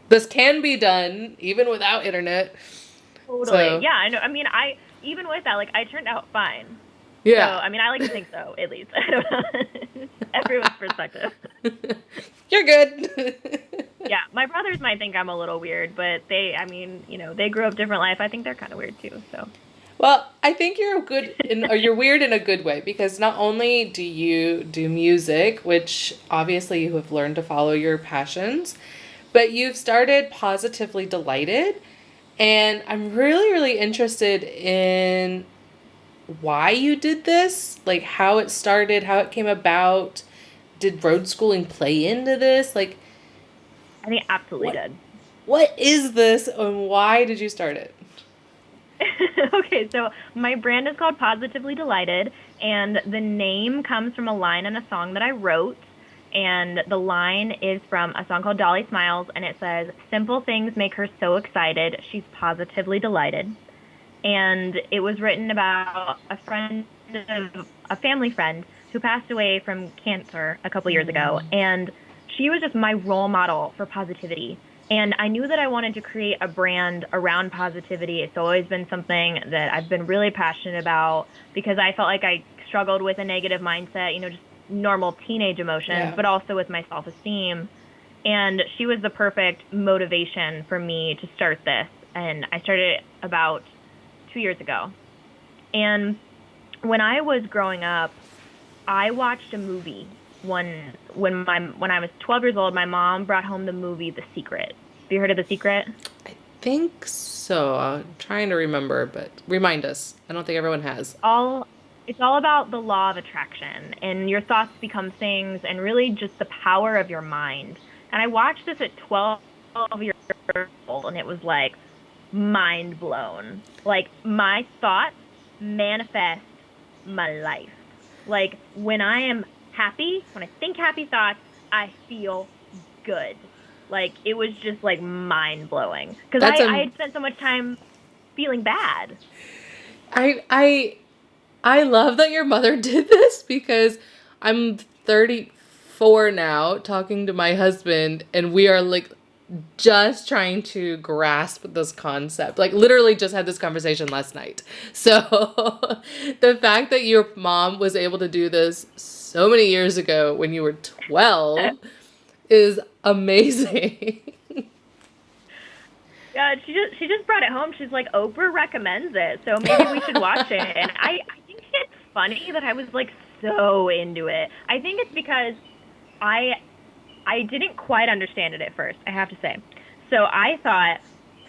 this can be done even without internet. Totally. So Yeah, I know. I mean, even with that, like, I turned out fine. So, yeah. I mean, I like to think so, at least. I don't know. Everyone's perspective. You're good. Yeah, my brothers might think I'm a little weird, but they grew up different life. I think they're kind of weird too. So, Well, I think or you're weird in a good way because not only do you do music, which obviously you have learned to follow your passions, but you've started Positively Delighted, and I'm really, really interested in why you did this, like how it started, how it came about. Did road schooling play into this? Like, I think it absolutely what did. what is this, and why did you start it? Okay, so my brand is called Positively Delighted, and the name comes from a line in a song that I wrote. And the line is from a song called Dolly Smiles, and it says, "Simple things make her so excited, she's positively delighted." And it was written about a family friend who passed away from cancer a couple years ago, and she was just my role model for positivity. And I knew that I wanted to create a brand around positivity. It's always been something that I've been really passionate about because I felt like I struggled with a negative mindset, just normal teenage emotions, Yeah. but also with my self-esteem. And she was the perfect motivation for me to start this. And I started it about 2 years ago. And when I was growing up, I watched a movie when I was 12 years old. My mom brought home the movie The Secret. Have you heard of The Secret? I think so. I'm trying to remember, but remind us. I don't think everyone has. It's all about the law of attraction and your thoughts become things and really just the power of your mind. And I watched this at 12 years old and it was like, mind blown. Like, my thoughts manifest my life. Like, when I am happy, when I think happy thoughts, I feel good. Like, it was just like mind blowing because That's I had spent so much time feeling bad. I love that your mother did this because I'm 34 now talking to my husband and we are like just trying to grasp this concept. Like literally just had this conversation last night. So the fact that your mom was able to do this so many years ago when you were 12 is amazing. Yeah, she just brought it home. She's like, Oprah recommends it, so maybe we should watch it. And I think it's funny that I was like so into it. I think it's because I I didn't quite understand it at first, I have to say. So I thought,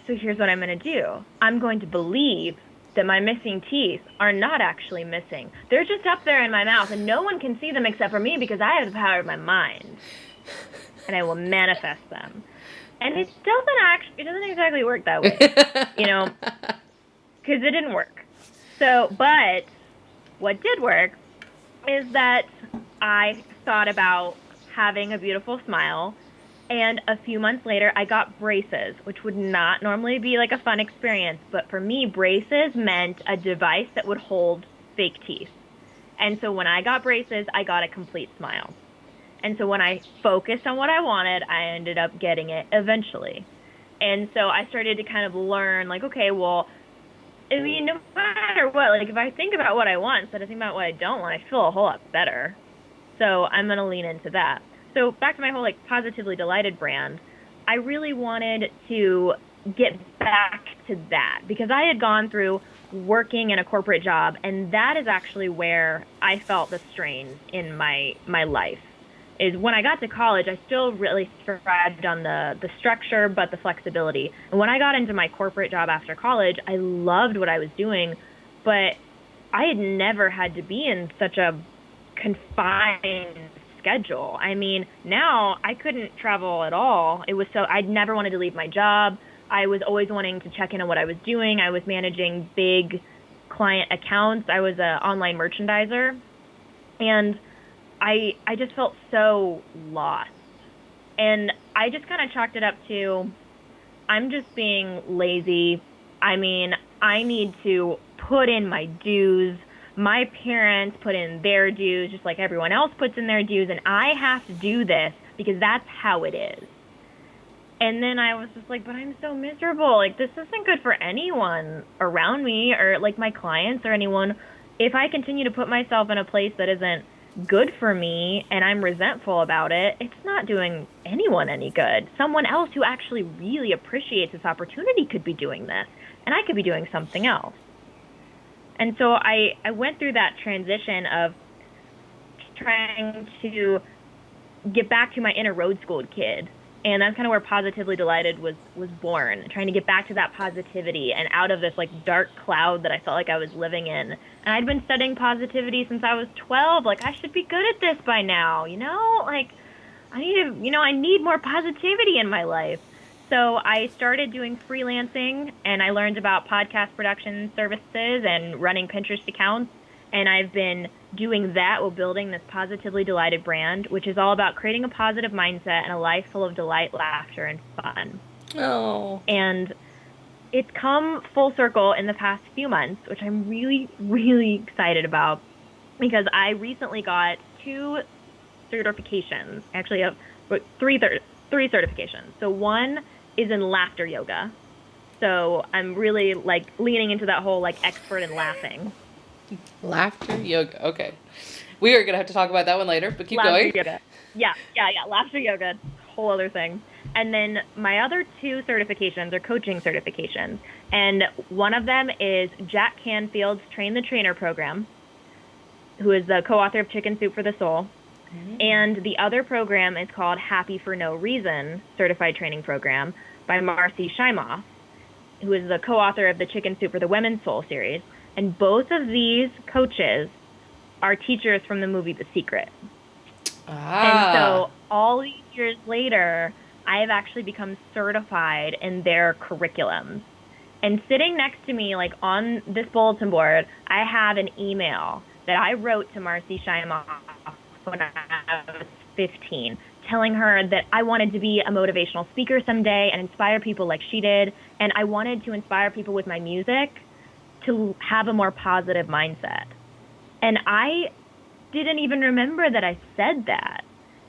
so here's what I'm going to do. I'm going to believe that my missing teeth are not actually missing. They're just up there in my mouth, and no one can see them except for me because I have the power of my mind, and I will manifest them. And it doesn't exactly work that way, you know, because it didn't work. So, but what did work is that I thought about having a beautiful smile. And a few months later, I got braces, which would not normally be like a fun experience. But for me, braces meant a device that would hold fake teeth. And so when I got braces, I got a complete smile. And so when I focused on what I wanted, I ended up getting it eventually. And so I started to kind of learn, like, okay, well, I mean, no matter what, like if I think about what I want instead of thinking about what I don't want, I feel a whole lot better. So I'm going to lean into that. So back to my whole like Positively Delighted brand, I really wanted to get back to that because I had gone through working in a corporate job, and that is actually where I felt the strain in my life. Is when I got to college, I still really thrived on the structure, but the flexibility. And when I got into my corporate job after college, I loved what I was doing, but I had never had to be in such a confined schedule. I mean, now I couldn't travel at all. It was so I'd never wanted to leave my job. I was always wanting to check in on what I was doing. I was managing big client accounts. I was an online merchandiser, and I just felt so lost. And I just kind of chalked it up to I'm just being lazy. I mean, I need to put in my dues. My parents put in their dues just like everyone else puts in their dues, and I have to do this because that's how it is. And then I was just like, but I'm so miserable. Like, this isn't good for anyone around me or like my clients or anyone. If I continue to put myself in a place that isn't good for me and I'm resentful about it, it's not doing anyone any good. Someone else who actually really appreciates this opportunity could be doing this, and I could be doing something else. And so I went through that transition of trying to get back to my inner road schooled kid. And that's kind of where Positively Delighted was born, trying to get back to that positivity and out of this like dark cloud that I felt like I was living in. And I'd been studying positivity since I was 12. Like, I should be good at this by now, you know? Like, I need more positivity in my life. So I started doing freelancing, and I learned about podcast production services and running Pinterest accounts. And I've been doing that while building this Positively Delighted brand, which is all about creating a positive mindset and a life full of delight, laughter, and fun. Oh. And it's come full circle in the past few months, which I'm really, really excited about because I recently got 2 certifications. Actually, I have three certifications. So one is in laughter yoga. So I'm really like leaning into that whole like expert in laughing. Laughter yoga. Okay. We are going to have to talk about that one later, but keep Laughter going. yoga. Yeah. Laughter yoga, whole other thing. And then my other 2 certifications are coaching certifications. And one of them is Jack Canfield's Train the Trainer program, who is the co-author of Chicken Soup for the Soul. And the other program is called Happy for No Reason Certified Training Program by Marcy Shimoff, who is the co-author of the Chicken Soup for the Women's Soul series. And both of these coaches are teachers from the movie The Secret. And so all these years later, I have actually become certified in their curriculums. And sitting next to me, like on this bulletin board, I have an email that I wrote to Marcy Shymoff when I was 15, telling her that I wanted to be a motivational speaker someday and inspire people like she did. And I wanted to inspire people with my music to have a more positive mindset. And I didn't even remember that I said that.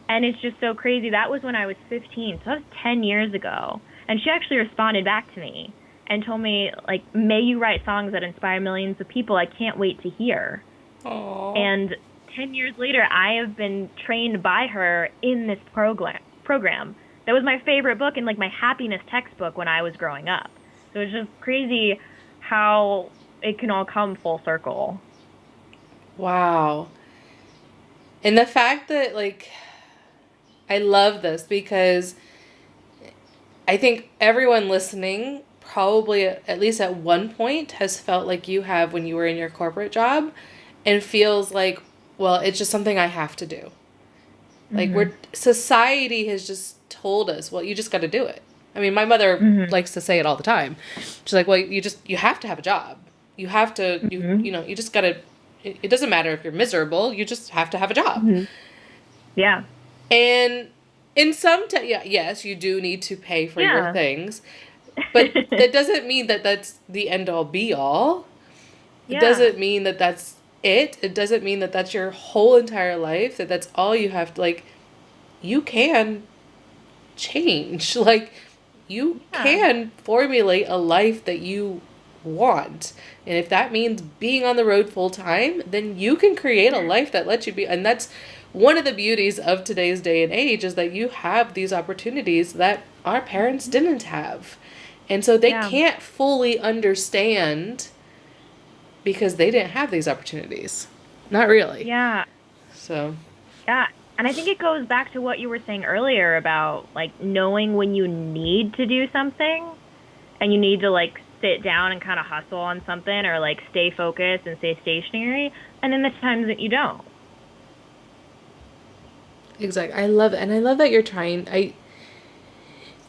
And it's just so crazy. That was when I was 15. So that was 10 years ago. And she actually responded back to me and told me, like, may you write songs that inspire millions of people. I can't wait to hear. Aww. And 10 years later, I have been trained by her in this program. That was my favorite book and, like, my happiness textbook when I was growing up. So it's just crazy how it can all come full circle. Wow. And the fact that, like, I love this because I think everyone listening probably at least at one point has felt like you have when you were in your corporate job and feels like, well, it's just something I have to do. Like, society has just told us, well, you just got to do it. I mean, my mother likes to say it all the time. She's like, well, you have to have a job. You have to, you just got to, it doesn't matter if you're miserable, you just have to have a job. Yeah. And in some, yes, you do need to pay for your things, but that doesn't mean that that's the end all be all. It doesn't mean that that's it. It doesn't mean that that's your whole entire life, that that's all you have to, like, you can change. Like, you can formulate a life that you want. And if that means being on the road full time, then you can create a life that lets you be. And that's one of the beauties of today's day and age, is that you have these opportunities that our parents didn't have. And so they can't fully understand because they didn't have these opportunities. Not really. Yeah. So. Yeah. And I think it goes back to what you were saying earlier about, like, knowing when you need to do something and you need to, like, sit down and kind of hustle on something, or, like, stay focused and stay stationary, and then the times that you don't. Exactly. I love it. And I love that you're trying.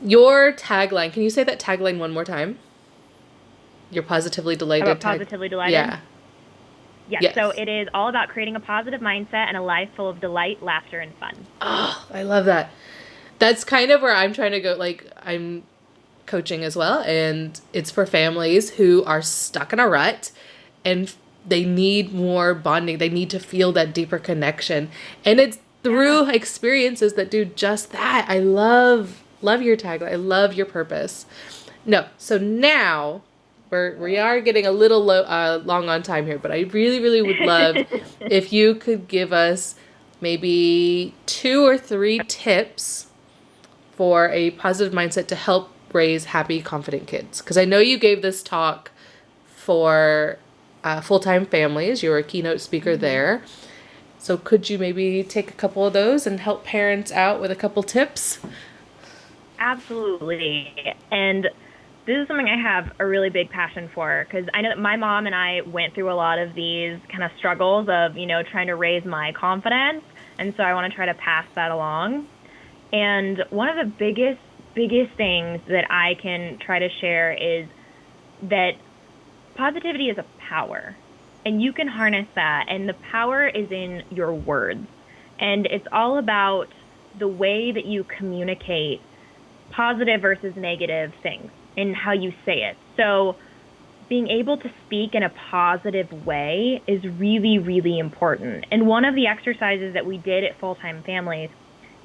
Your tagline, can you say that tagline one more time? You're positively delighted. About positively delighted? Yeah. Yes. So it is all about creating a positive mindset and a life full of delight, laughter, and fun. Oh, I love that. That's kind of where I'm trying to go. Like, I'm coaching as well, and it's for families who are stuck in a rut and they need more bonding. They need to feel that deeper connection. And it's through experiences that do just that. I love your tagline. I love your purpose. No, so now we are getting a little long on time here, but I really, really would love if you could give us maybe 2 or 3 tips for a positive mindset to help raise happy, confident kids. Because I know you gave this talk for full-time families. You were a keynote speaker there. So could you maybe take a couple of those and help parents out with a couple tips? Absolutely. And this is something I have a really big passion for, because I know that my mom and I went through a lot of these kind of struggles of, trying to raise my confidence. And so I want to try to pass that along. And one of the biggest things that I can try to share is that positivity is a power, and you can harness that. And the power is in your words. And it's all about the way that you communicate positive versus negative things and how you say it. So being able to speak in a positive way is really, really important. And one of the exercises that we did at Full-Time Families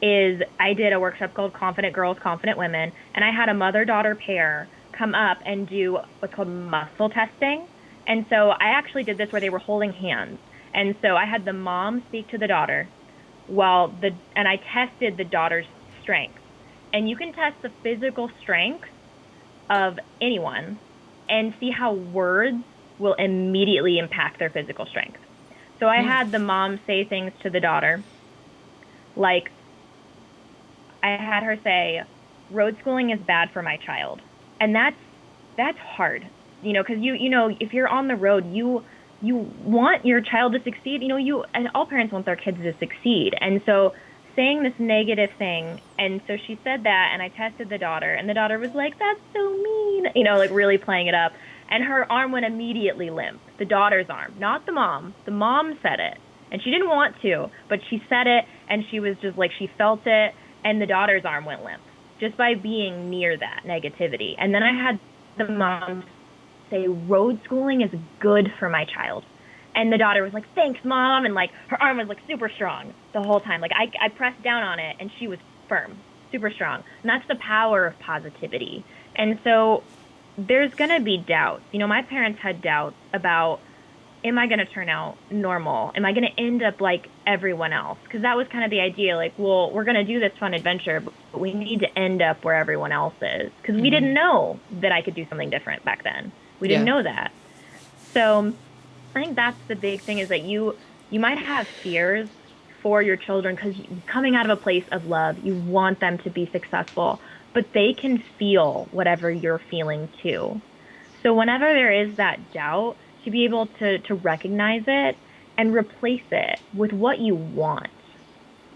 is I did a workshop called Confident Girls, Confident Women, and I had a mother-daughter pair come up and do what's called muscle testing. And so I actually did this where they were holding hands. And so I had the mom speak to the daughter and I tested the daughter's strength. And you can test the physical strength of anyone and see how words will immediately impact their physical strength. So I had the mom say things to the daughter, like, I had her say, road schooling is bad for my child. And that's hard, because if you're on the road, you want your child to succeed. And all parents want their kids to succeed. And so saying this negative thing, and so she said that, and I tested the daughter, and the daughter was like, that's so mean. mean? Like really playing it up. And her arm went immediately limp, the daughter's arm, not the mom. The mom said it. And she didn't want to, but she said it, and she was just like, she felt it, and the daughter's arm went limp just by being near that negativity. And then I had the mom say, road schooling is good for my child. And the daughter was like, thanks, Mom. And like her arm was like super strong the whole time. Like I pressed down on it, and she was firm, super strong. And that's the power of positivity. And so there's going to be doubts. My parents had doubts about, am I going to turn out normal? Am I going to end up like everyone else? Because that was kind of the idea. Like, well, we're going to do this fun adventure, but we need to end up where everyone else is. Because we didn't know that I could do something different back then. We didn't know that. So I think that's the big thing, is that you might have fears for your children because coming out of a place of love, you want them to be successful, but they can feel whatever you're feeling too. So whenever there is that doubt, to be able to recognize it and replace it with what you want.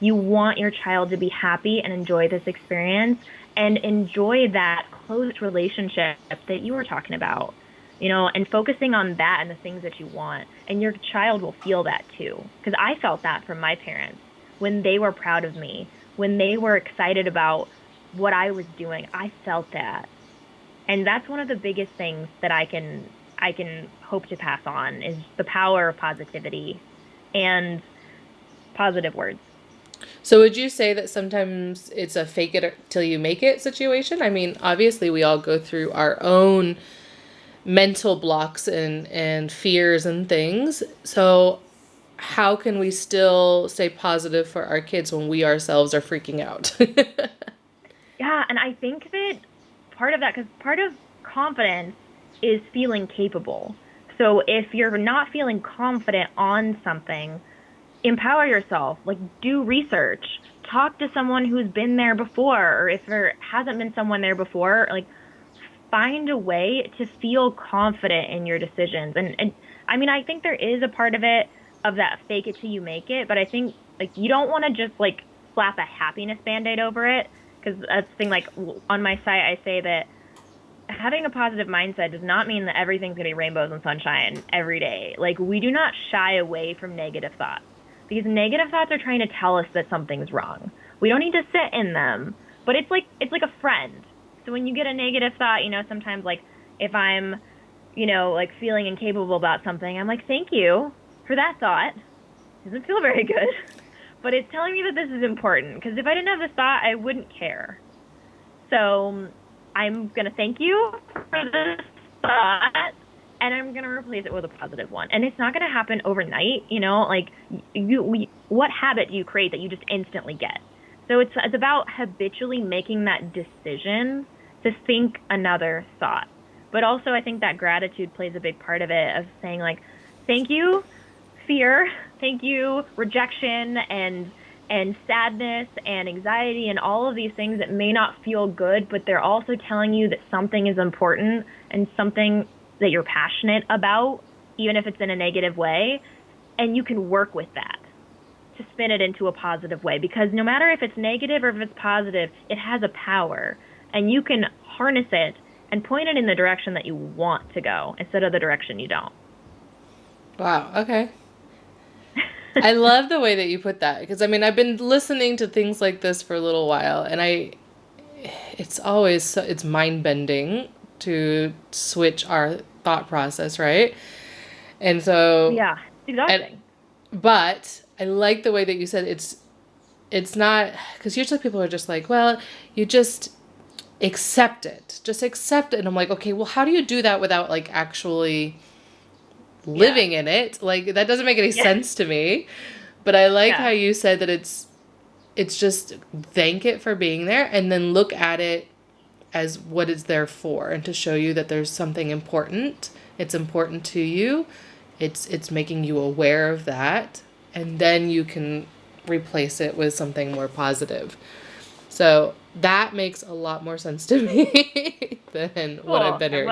You want your child to be happy and enjoy this experience and enjoy that close relationship that you were talking about, and focusing on that and the things that you want. And your child will feel that too. Because I felt that from my parents when they were proud of me, when they were excited about what I was doing. I felt that. And that's one of the biggest things that I can hope to pass on, is the power of positivity and positive words. So would you say that sometimes it's a fake it till you make it situation? I mean, obviously we all go through our own mental blocks and fears and things. So how can we still stay positive for our kids when we ourselves are freaking out? Yeah, and I think that part of that, because part of confidence is feeling capable. So if you're not feeling confident on something, empower yourself, like do research, talk to someone who's been there before, or if there hasn't been someone there before, like find a way to feel confident in your decisions. And I mean, I think there is a part of it, of that fake it till you make it, but I think like you don't want to just like slap a happiness band-aid over it, because that's the thing. Like on my site, I say that having a positive mindset does not mean that everything's going to be rainbows and sunshine every day. Like we do not shy away from negative thoughts, because negative thoughts are trying to tell us that something's wrong. We don't need to sit in them, but it's like a friend. So when you get a negative thought, sometimes like if I'm, like feeling incapable about something, I'm like, thank you for that thought. It doesn't feel very good, but it's telling me that this is important, because if I didn't have this thought, I wouldn't care. So I'm going to thank you for this thought, and I'm going to replace it with a positive one. And it's not going to happen overnight, like what habit do you create that you just instantly get? So it's about habitually making that decision to think another thought. But also I think that gratitude plays a big part of it, of saying like, thank you, fear, thank you, rejection, and sadness and anxiety and all of these things that may not feel good, but they're also telling you that something is important and something that you're passionate about, even if it's in a negative way, and you can work with that to spin it into a positive way. Because no matter if it's negative or if it's positive, it has a power, and you can harness it and point it in the direction that you want to go instead of the direction you don't. Wow, okay. I love the way that you put that, because I mean, I've been listening to things like this for a little while, and it's mind-bending to switch our thought process, right? And so yeah, it's exhausting. But I like the way that you said it's not, because usually people are just like, well, you just accept it. Just accept it. And I'm like, okay, well, how do you do that without like actually living in it? Like that doesn't make any sense to me. But I like how you said that it's just thank it for being there, and then look at it as what it's there for, and to show you that there's something important. It's important to you. It's making you aware of that, and then you can replace it with something more positive. So that makes a lot more sense to me than what I've been hearing.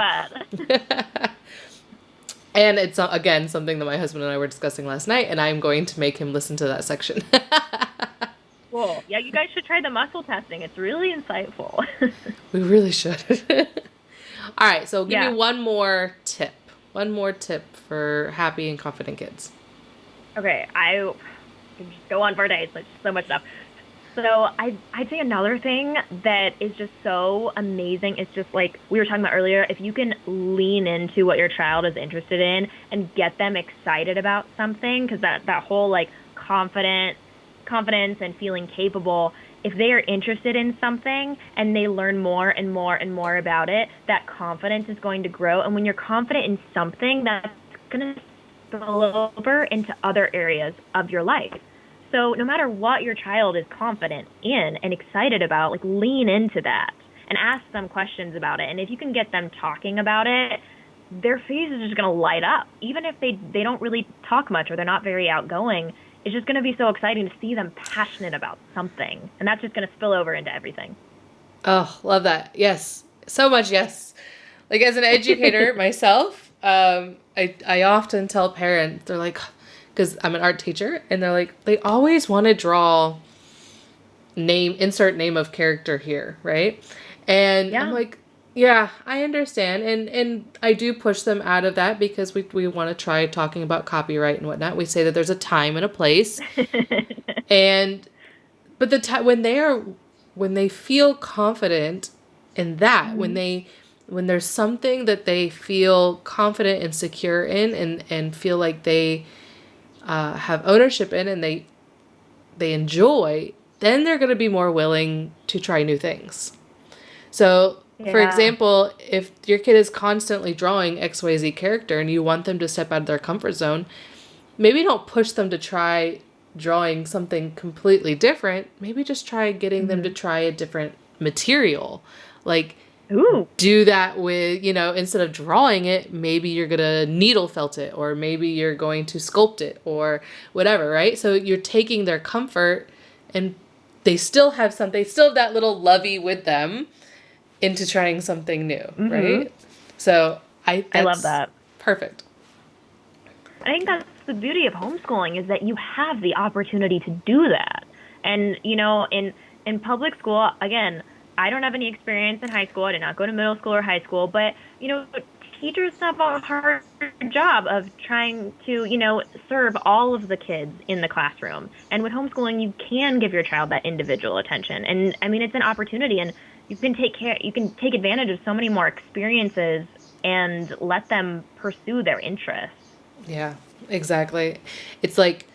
And it's, again, something that my husband and I were discussing last night, and I'm going to make him listen to that section. Cool. Yeah, you guys should try the muscle testing. It's really insightful. We really should. All right, so give me Yeah. one more tip. One more tip for happy and confident kids. Okay. I can just go on for days. There's so much stuff. So I'd say another thing that is just so amazing is just like we were talking about earlier, if you can lean into what your child is interested in and get them excited about something, because that whole like confidence and feeling capable, if they are interested in something and they learn more and more and more about it, that confidence is going to grow. And when you're confident in something, that's going to spill over into other areas of your life. So no matter what your child is confident in and excited about, like lean into that and ask them questions about it. And if you can get them talking about it, their face is just going to light up. Even if they don't really talk much or they're not very outgoing, it's just going to be so exciting to see them passionate about something. And that's just going to spill over into everything. Oh, love that. Yes. So much yes. Like as an educator myself, I often tell parents, they're like, because I'm an art teacher, and they're like, they always want to draw insert name of character here, right? And I'm Yeah. like, yeah, I understand. And I do push them out of that because we want to try talking about copyright and whatnot. We say that there's a time and a place. And but when they feel confident in that, Mhm. when there's something that they feel confident and secure in and feel like they have ownership in and they enjoy, then they're going to be more willing to try new things. So, for Yeah. example, if your kid is constantly drawing XYZ character and you want them to step out of their comfort zone, maybe don't push them to try drawing something completely different. Maybe just try getting them to Mhm. try a different material. Like, Ooh. do that with, instead of drawing it, maybe you're going to needle felt it, or maybe you're going to sculpt it, or whatever, right? So you're taking their comfort and they still have that little lovey with them into trying something new, Mhm. right? So I love that's that. perfect. I think that's the beauty of homeschooling is that you have the opportunity to do that. And in public school, again, I don't have any experience in high school. I did not go to middle school or high school, but teachers have a hard job of trying to, serve all of the kids in the classroom. And with homeschooling, you can give your child that individual attention. And I mean, it's an opportunity and you can take advantage of so many more experiences and let them pursue their interests. Yeah, exactly. It's like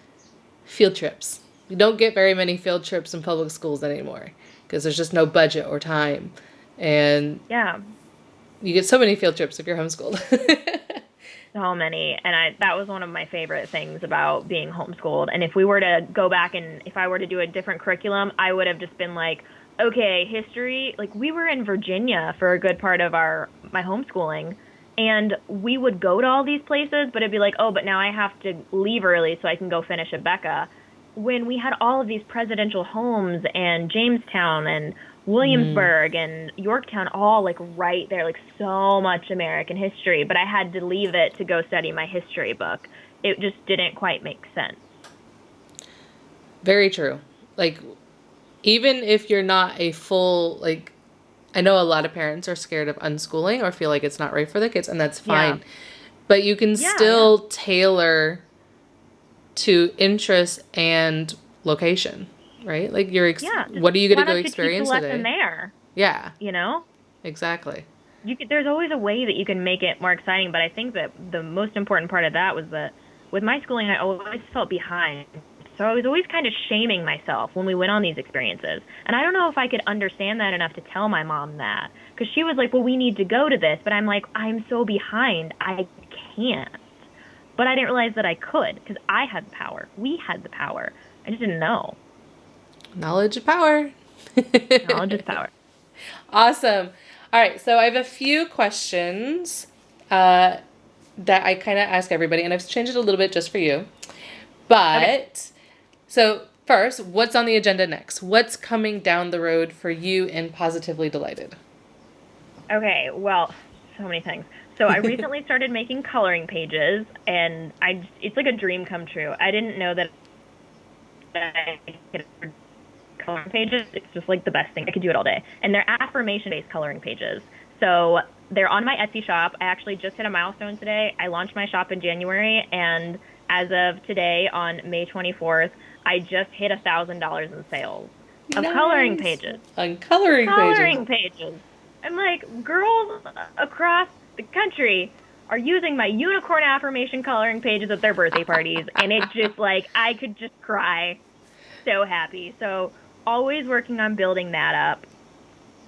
field trips. You don't get very many field trips in public schools anymore because there's just no budget or time. And Yeah, you get so many field trips if you're homeschooled. so many. And that was one of my favorite things about being homeschooled. And if we were to go back and if I were to do a different curriculum, I would have just been like, okay, history, like we were in Virginia for a good part of my homeschooling. And we would go to all these places, but it'd be like, oh, but now I have to leave early so I can go finish at Becca. When we had all of these presidential homes and Jamestown and Mm, Williamsburg and Yorktown all like right there, like so much American history, but I had to leave it to go study my history book. It just didn't quite make sense. very true. Like, even if you're not a full, like, I know a lot of parents are scared of unschooling or feel like it's not right for their kids, and that's Yeah. fine. But you can Yeah, yeah. still tailor to interest and location, right? Like Yeah, just what are you going to why go don't you teach the experience lesson today? there, Yeah, you know? exactly. There's always a way that you can make it more exciting, but I think that the most important part of that was that with my schooling, I always felt behind. So I was always kind of shaming myself when we went on these experiences. And I don't know if I could understand that enough to tell my mom that. Because she was like, well, we need to go to this. But I'm like, I'm so behind. I can't. But I didn't realize that I could because I had the power. We had the power. I just didn't know. Knowledge of power. Knowledge is power. Awesome. All right, so I have a few questions uh, that I kind of ask everybody, and I've changed it a little bit just for you. Okay. But, so first, what's on the agenda next? What's coming down the road for you in Positively Delighted? Okay. Well, so many things. So I recently started making coloring pages, and it's like a dream come true. I didn't know that I could coloring pages. It's just like the best thing. I could do it all day. And they're affirmation-based coloring pages. So they're on my Etsy shop. I actually just hit a milestone today. I launched my shop in January, and as of today, on May 24th, I just hit $1,000 in sales of coloring Nice. pages. On coloring Coloring pages. pages. I'm like, girls across the country are using my unicorn affirmation coloring pages at their birthday parties, and it's just like, I could just cry. So happy. So always working on building that up.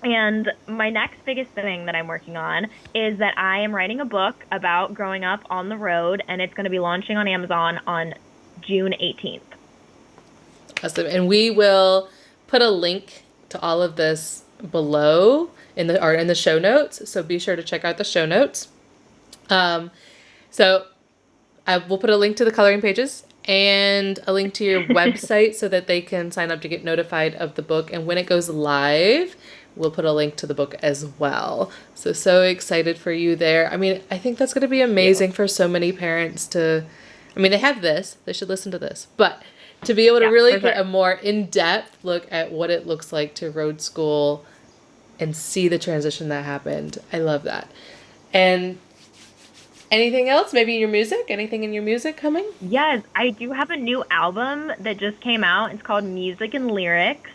And my next biggest thing that I'm working on is that I am writing a book about growing up on the road, and it's going to be launching on Amazon on June 18th. Awesome. And we will put a link to all of this below in the show notes. So be sure to check out the show notes. So I will put a link to the coloring pages and a link to your website so that they can sign up to get notified of the book. And when it goes live, we'll put a link to the book as well. So excited for you there. I mean, I think that's going to be amazing for so many parents to, I mean, they have this, they should listen to this, but to be able to really get a more in-depth look at what it looks like to road school and see the transition that happened. I love that. And anything else? Maybe your music? Anything in your music coming? Yes, I do have a new album that just came out. It's called Music and Lyrics,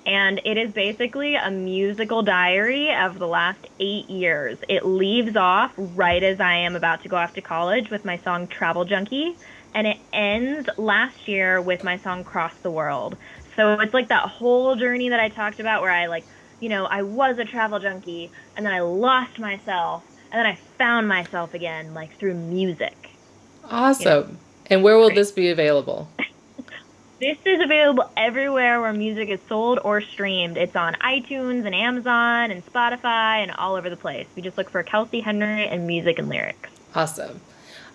and it is basically a musical diary of the last 8 years. It leaves off right as I am about to go off to college with my song Travel Junkie, and it ends last year with my song Cross the World. So it's like that whole journey that I talked about where I I was a travel junkie, and then I lost myself, and then I found myself again, like through music. Awesome. And where will this be available? This is available everywhere where music is sold or streamed. It's on iTunes and Amazon and Spotify and all over the place. You just look for Kelsey Henry and Music and Lyrics. Awesome.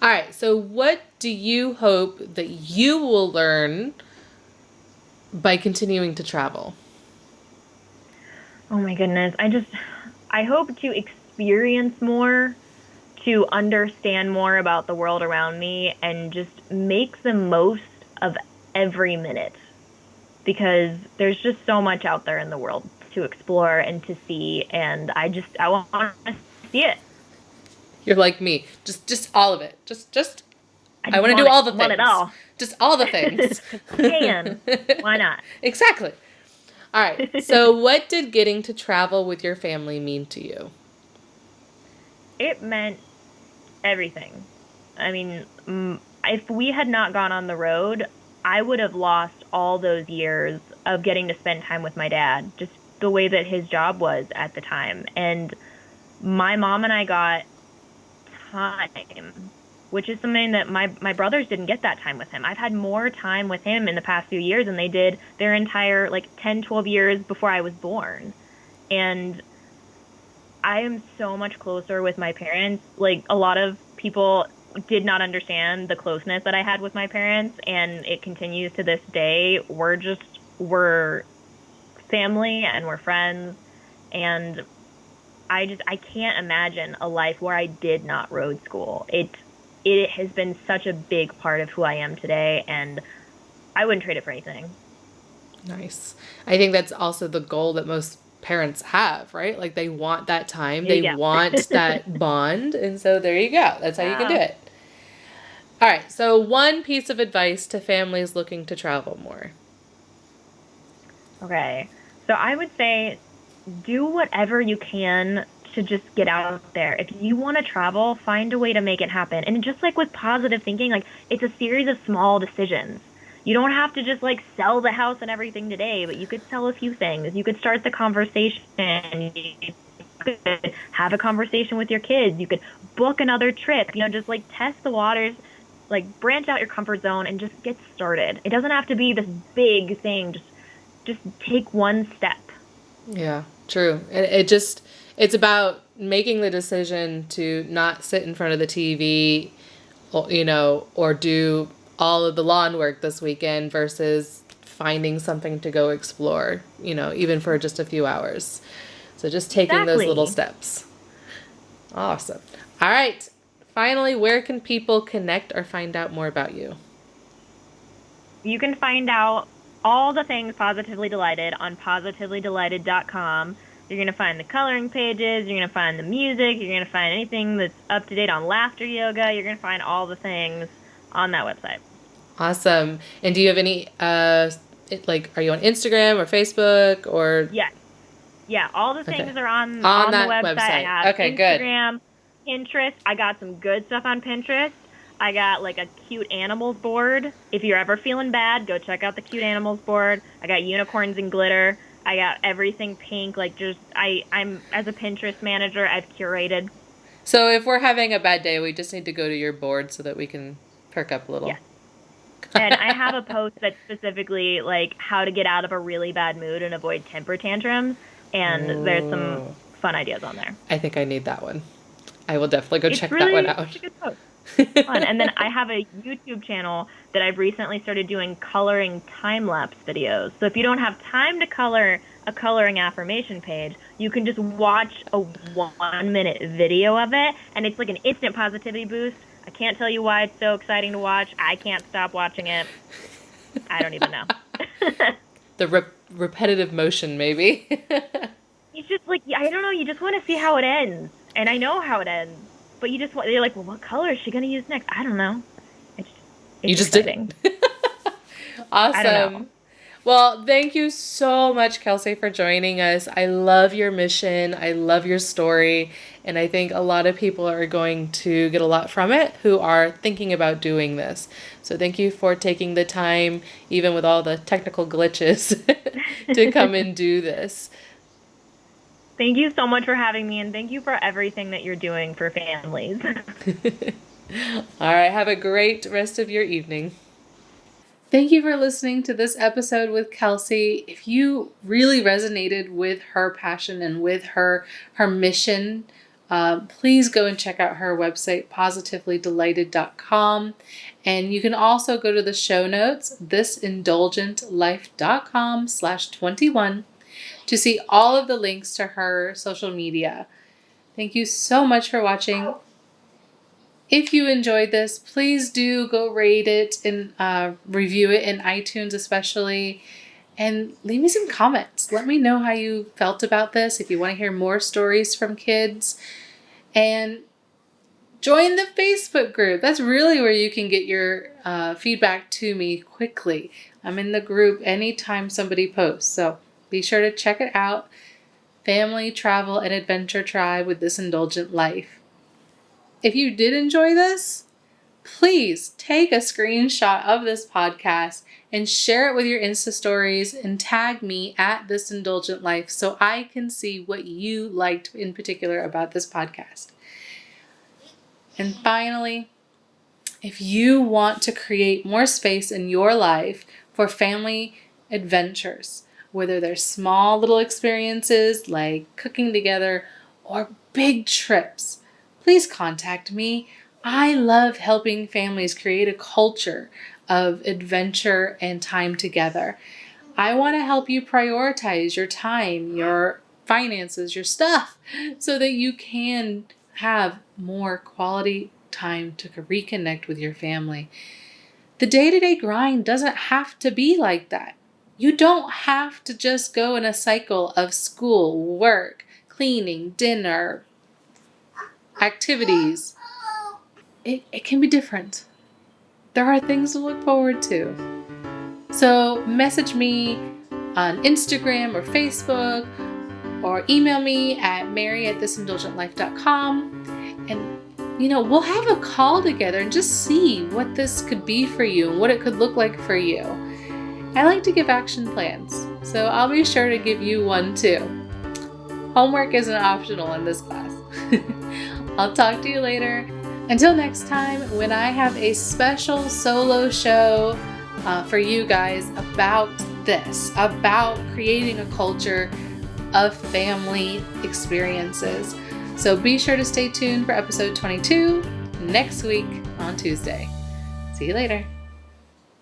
All right. So what do you hope that you will learn by continuing to travel? Oh my goodness. I hope to experience more, to understand more about the world around me, and just make the most of every minute, because there's just so much out there in the world to explore and to see, and I want to see it. You're like me. Just all of it. I want to do all the things. Want it all. Just all the things. Can. Why not? Exactly. All right. So what did getting to travel with your family mean to you? It meant everything. I mean, if we had not gone on the road, I would have lost all those years of getting to spend time with my dad, just the way that his job was at the time. And my mom and I got time, which is something that my brothers didn't get that time with him. I've had more time with him in the past few years than they did their entire 10, 12 years before I was born. And I am so much closer with my parents. A lot of people did not understand the closeness that I had with my parents, and it continues to this day. We're family and we're friends, and I can't imagine a life where I did not road school. It has been such a big part of who I am today, and I wouldn't trade it for anything. Nice. I think that's also the goal that most parents have, right? Like they want that time, they want that bond, and so there you go. That's how you can do it. All right, so one piece of advice to families looking to travel more. Okay, so I would say do whatever you can to just get out there. If you want to travel, find a way to make it happen. And just like with positive thinking, it's a series of small decisions. You don't have to just sell the house and everything today, but you could sell a few things. You could start the conversation. You could have a conversation with your kids. You could book another trip, just test the waters, branch out your comfort zone and just get started. It doesn't have to be this big thing. Just take one step. Yeah, true. It's about making the decision to not sit in front of the TV, or do all of the lawn work this weekend versus finding something to go explore, even for just a few hours. So just taking those little steps. Awesome. All right. Finally, where can people connect or find out more about you? You can find out all the things Positively Delighted on positivelydelighted.com. You're going to find the coloring pages. You're going to find the music. You're going to find anything that's up to date on laughter yoga. You're going to find all the things on that website. Awesome. And do you have any, are you on Instagram or Facebook or? Yes. Yeah, all the things are on the website. I have okay, Instagram, good. Pinterest. I got some good stuff on Pinterest. I got like a cute animals board. If you're ever feeling bad, go check out the cute animals board. I got unicorns and glitter. I got everything pink. Like I'm as a Pinterest manager, I've curated. So if we're having a bad day, we just need to go to your board so that we can perk up a little. Yes. And I have a post that's specifically like how to get out of a really bad mood and avoid temper tantrums. And there's some fun ideas on there. I think I need that one. I will definitely go check that one out. It's a good post. Fun. And then I have a YouTube channel that I've recently started doing coloring time-lapse videos. So if you don't have time to color a coloring affirmation page, you can just watch a 1-minute video of it, and it's like an instant positivity boost. I can't tell you why it's so exciting to watch. I can't stop watching it. I don't even know. The repetitive motion, maybe. It's just like, I don't know, you just want to see how it ends. And I know how it ends. But you're like, well, what color is she going to use next? I don't know. It's you just exciting. did. Awesome. I don't know. Well, thank you so much, Kelsey, for joining us. I love your mission. I love your story. And I think a lot of people are going to get a lot from it who are thinking about doing this. So thank you for taking the time, even with all the technical glitches, to come and do this. Thank you so much for having me, and thank you for everything that you're doing for families. All right. Have a great rest of your evening. Thank you for listening to this episode with Kelsey. If you really resonated with her passion and with her mission, please go and check out her website, positivelydelighted.com. And you can also go to the show notes, thisindulgentlife.com/21, to see all of the links to her social media. Thank you so much for watching. If you enjoyed this, please do go rate it and review it in iTunes especially. And leave me some comments. Let me know how you felt about this, if you want to hear more stories from kids. And join the Facebook group. That's really where you can get your feedback to me quickly. I'm in the group anytime somebody posts. So be sure to check it out. Family, Travel, and Adventure Tribe with This Indulgent Life. If you did enjoy this, please take a screenshot of this podcast and share it with your Insta stories and tag me at This Indulgent Life so I can see what you liked in particular about this podcast. And finally, if you want to create more space in your life for family adventures, whether they're small little experiences like cooking together or big trips, please contact me. I love helping families create a culture of adventure and time together. I want to help you prioritize your time, your finances, your stuff, so that you can have more quality time to reconnect with your family. The day-to-day grind doesn't have to be like that. You don't have to just go in a cycle of school, work, cleaning, dinner, activities. It can be different. There are things to look forward to. So message me on Instagram or Facebook, or email me at mary@thisindulgentlife.com. And, we'll have a call together and just see what this could be for you and what it could look like for you. I like to give action plans, so I'll be sure to give you one too. Homework isn't optional in this class. I'll talk to you later. Until next time, when I have a special solo show for you guys about this, about creating a culture of family experiences. So be sure to stay tuned for episode 22 next week on Tuesday. See you later.